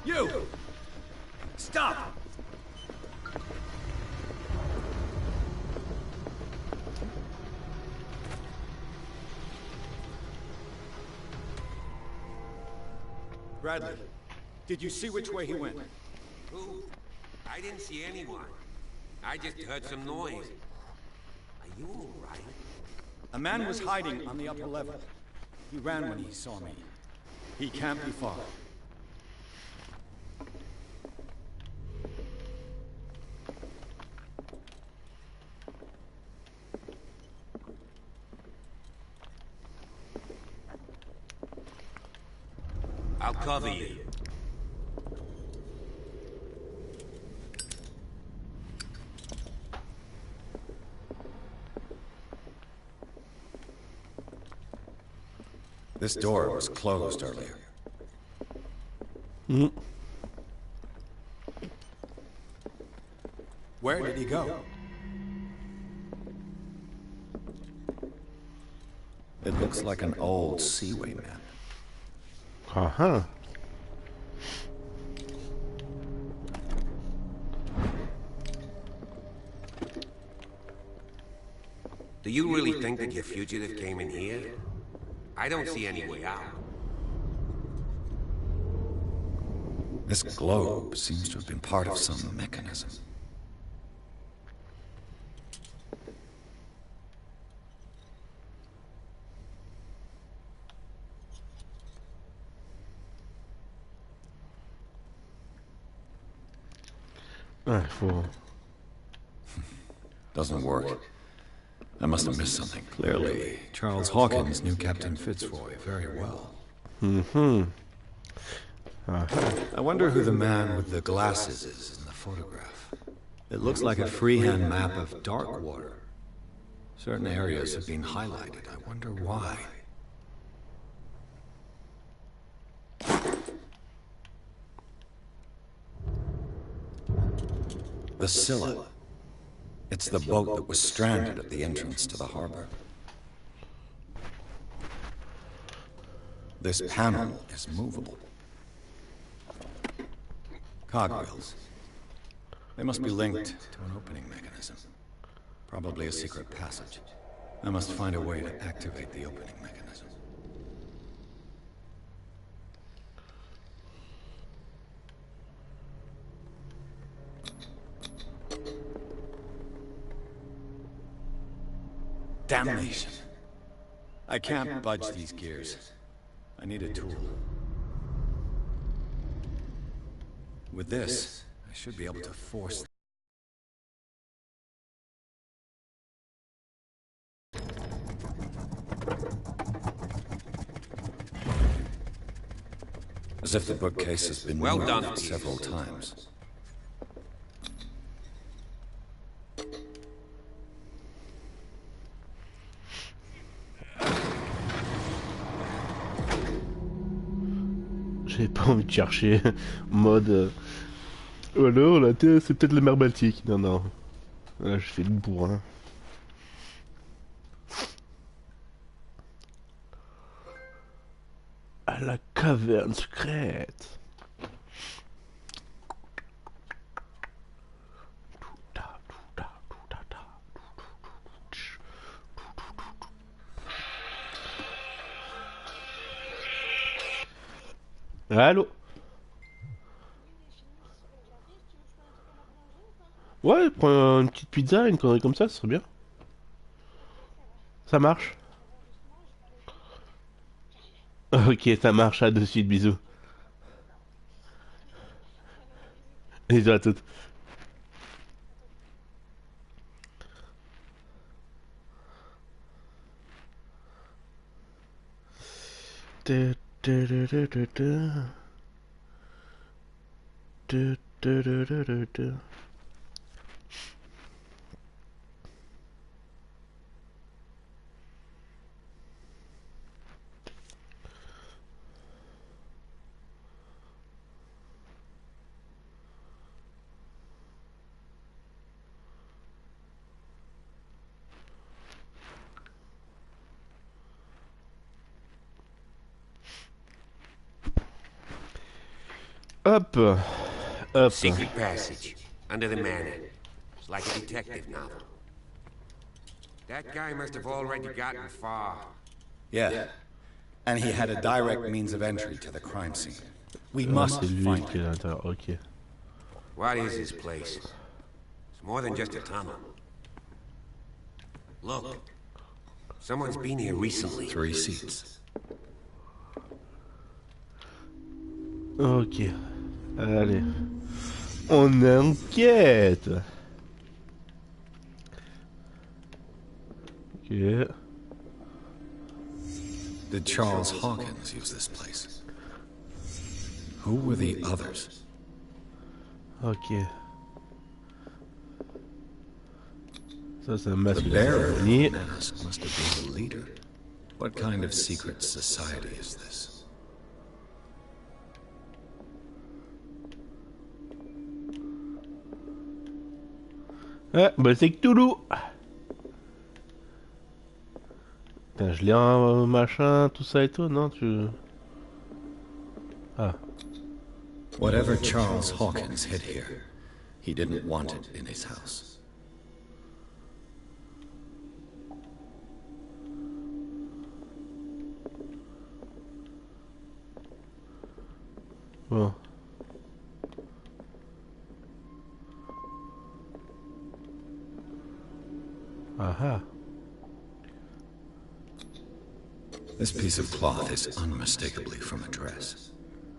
You! Stop! Bradley, did you see which way he went? Who? I didn't see anyone. I just heard some noise. Are you all right? A man was hiding on the upper level. He ran when he saw me. He can't be far. I'll cover you. This door was closed earlier. Where did he go? It looks like an old Seaway map. Uh-huh. Do you really think that your fugitive came in here? I don't see any way out. This globe seems to have been part of some mechanism. Ouais, faut... Doesn't work. I must have missed something. Clearly, Charles Hawkins knew Captain Fitzroy very well. Mm-hmm. I wonder who the man with the glasses is in the photograph. It looks like a freehand map of dark water. Certain areas have been highlighted. I wonder why. The Scylla. It's the boat that was stranded at the entrance to the harbor. This panel is movable. Cogwheels. They must be linked to an opening mechanism. Probably a secret passage. I must find a way to activate the opening mechanism. Damnation. I can't budge these gears. I need a tool. With this, I should be able to force... As if the bookcase has been moved several times. J'ai pas envie de chercher mode. Alors la Terre c'est peut-être la mer Baltique. Non non. Là je fais le bourrin. À la caverne secrète. Allô? Ouais, prends une petite pizza, une connerie comme ça, ce serait bien. Ça marche? Ok, ça marche, à de suite, bisous. Bisous à toutes. Hop, hop. Secret passage under the manor. It's like a detective novel. That guy must have already gotten far. Yeah, and he had a direct means of entry to the crime scene. We must find him. Okay. What is this place? It's more than just a tunnel. Look, someone's been here recently. 3 seats. Ok. Allez. On enquête. Ok. Did Charles Hawkins use this place? Who were the others? Ok. Ça, c'est un masque. The bearer of the mask must have been the leader. What kind of secret society is this? Ah, bah c'est Cthulhu. Putain, je lis un machin, tout ça et tout, non tu... Ah. Whatever Charles Hawkins hid here, he didn't want it in his house. Bon. Aha. This piece of cloth is unmistakably from a dress.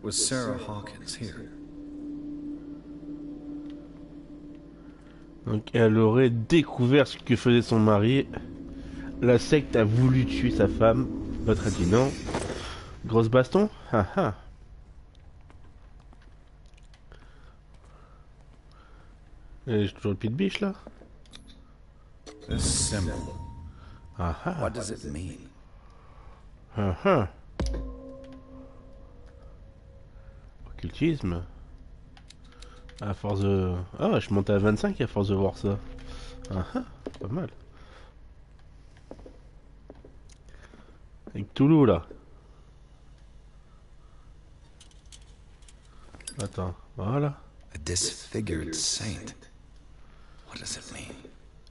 Was Sarah Hawkins here? Donc elle aurait découvert ce que faisait son mari. La secte a voulu tuer sa femme. L'autre a dit non. Grosse baston. Ah ah. Et j'ai toujours le pied de biche là. This symbol. Ah ah. What does it mean? Ah ah. Occultisme. À force de... Ah, je monte à 25 à force de voir ça. Ah ah, pas mal. Avec Toulouse là. Attends, voilà. A disfigured saint. What does it mean?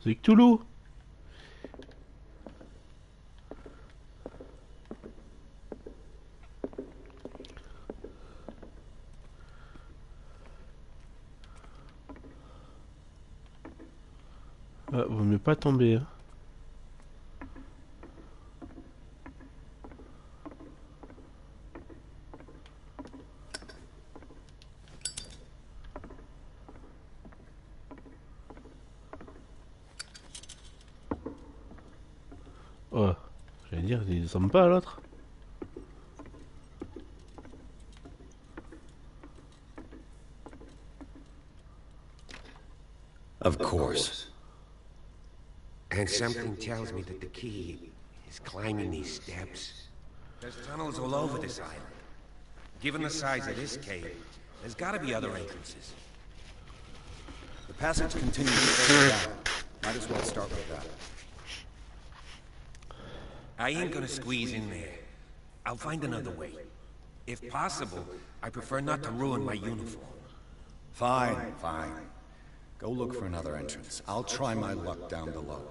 C'est Toulouse. Ah, vaut mieux pas tomber. Hein. Oh, j'allais dire, il ressemble pas à l'autre. Of course. And something tells me that the key is climbing these steps. There's tunnels all over this island. Given the size of this cave, there's gotta be other entrances. The passage continues further down. Might as well start with that. I ain't gonna squeeze in there. I'll find another way. If possible, I prefer not to ruin my uniform. Fine, fine. Go look for another entrance. I'll try my luck down below.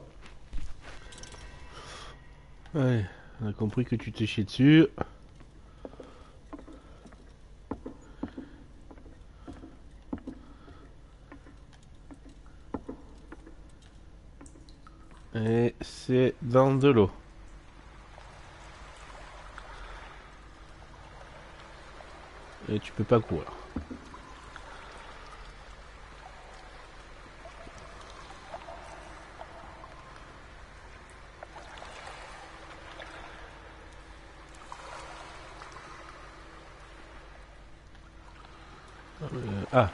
Ouais, on a compris que tu t'es chié dessus. Et c'est dans de l'eau. Et tu peux pas courir. Ah.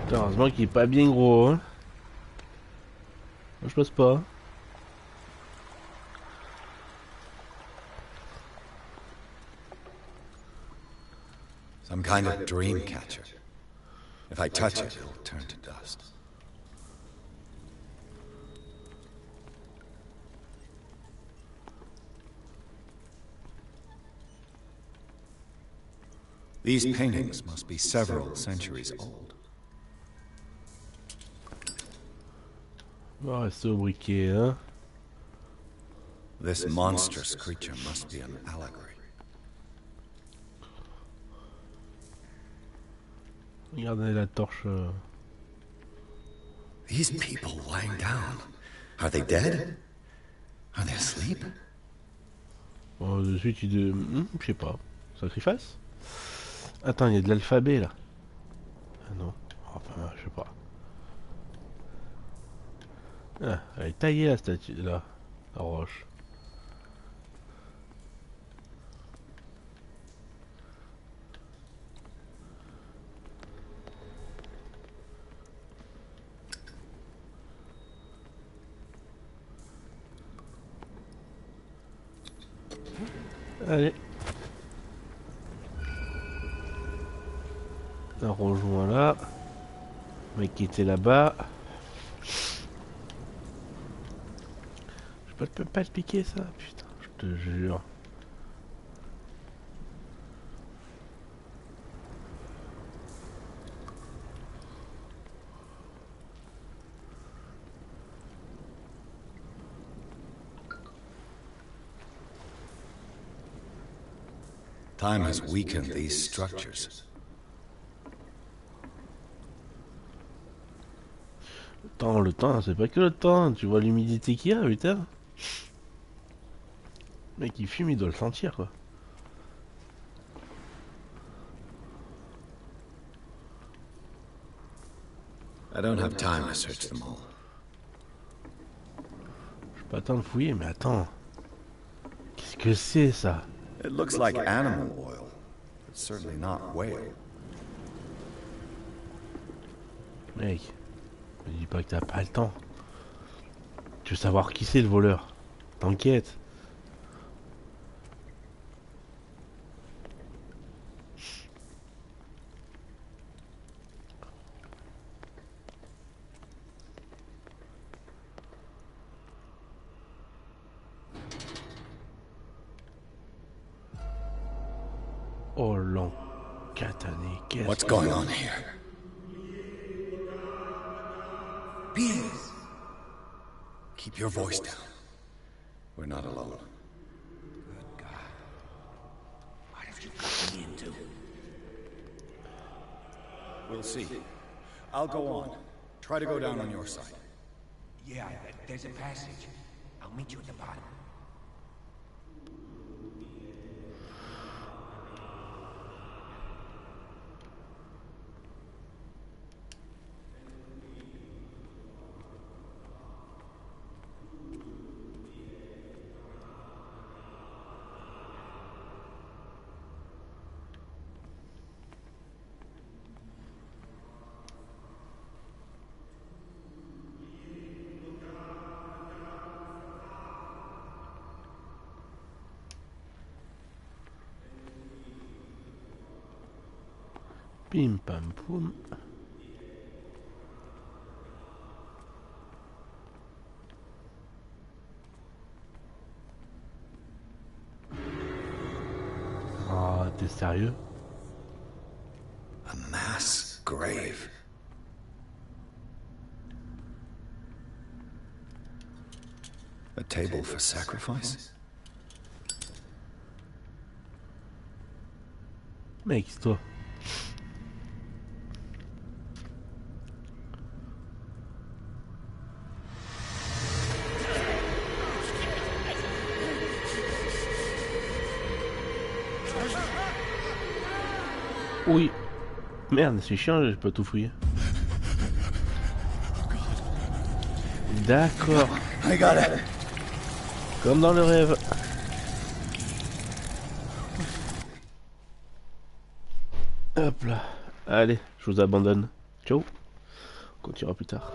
Putain, heureusement qu'il est pas bien gros, hein. Moi, je pense pas. Some kind of dream catcher. If I touch it, it'll turn to dust. These paintings must be several centuries old. On va rester au briquet, hein. This monstrous creature must be an allegory. Regardez la torche. These people lying down. Are they dead? Are they asleep? Bon, de suite, je sais pas. Sacrifice? Attends, il y a de l'alphabet là. Ah non. Enfin, je sais pas. Ah, elle est taillée la statue là. La roche. Allez. On rejoint là. Le mec qui était là-bas. Je peux pas le piquer ça, putain, je te jure. Time has weakened these structures. Le temps, c'est pas que le temps. Tu vois l'humidité qu'il y a, putain. Le mec, il fume, il doit le sentir, quoi. I don't have time to search them all. Je peux attendre de fouiller, mais attends. Qu'est-ce que c'est ça? It looks like animal oil. It's certainly not whale. Mec, me dis pas que t'as pas le temps. Tu veux savoir qui c'est le voleur? T'inquiète. Oh l'encatané, qu'est-ce What's going on here? Piers! Keep your voice down. We're not alone. Good God. What have you got me into? We'll see. I'll go on. Try to go down on your side. Yeah, there's a passage. I'll meet you at the bottom. Pim pam poum. Ah, t'es sérieux? A mass grave. A table for sacrifice? Mec, c'est toi. Oui. Merde, c'est chiant, j'ai pas tout fouillé. D'accord. Comme dans le rêve. Hop là. Allez, je vous abandonne. Ciao. On continuera plus tard.